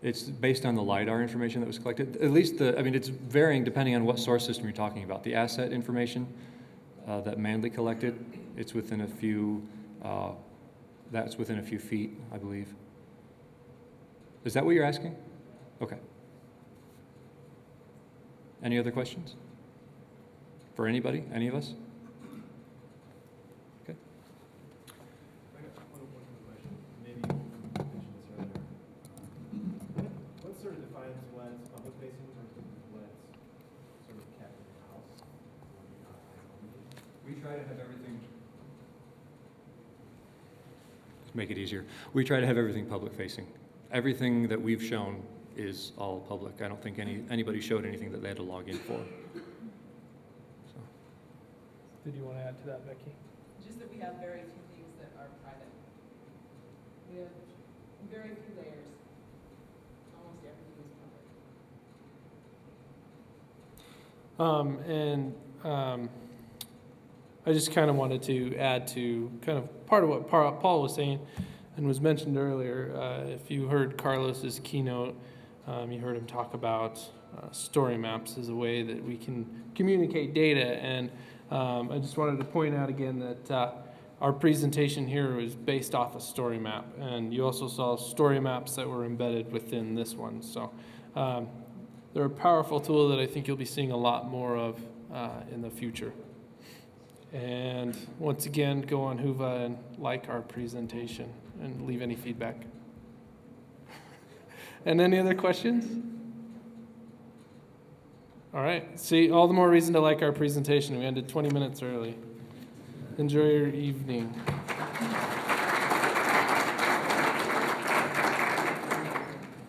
It's based on the LiDAR information that was collected. At least it's varying depending on what source system you're talking about. The asset information that Manley collected, it's within a few, that's within a few feet, I believe. Is that what you're asking? Okay. Any other questions? For anybody? Any of us? Okay. I got one question. Maybe you mentioned this earlier. What sort of defines what's public facing versus what's sort of kept in the house? We try to have everything. make it easier. We try to have everything public facing. Everything that we've shown is all public. I don't think anybody showed anything that they had to log in for. So. Did you want to add to that, Becky? Just that we have very few things that are private. We have very few layers. Almost everything is public. I just kind of wanted to add to kind of part of what Paul was saying and was mentioned earlier. If you heard Carlos's keynote, you heard him talk about story maps as a way that we can communicate data. And I just wanted to point out again that our presentation here was based off a story map. And you also saw story maps that were embedded within this one. So they're a powerful tool that I think you'll be seeing a lot more of in the future. And once again, go on Whova and like our presentation and leave any feedback. And any other questions? All right. See, all the more reason to like our presentation. We ended 20 minutes early. Enjoy your evening.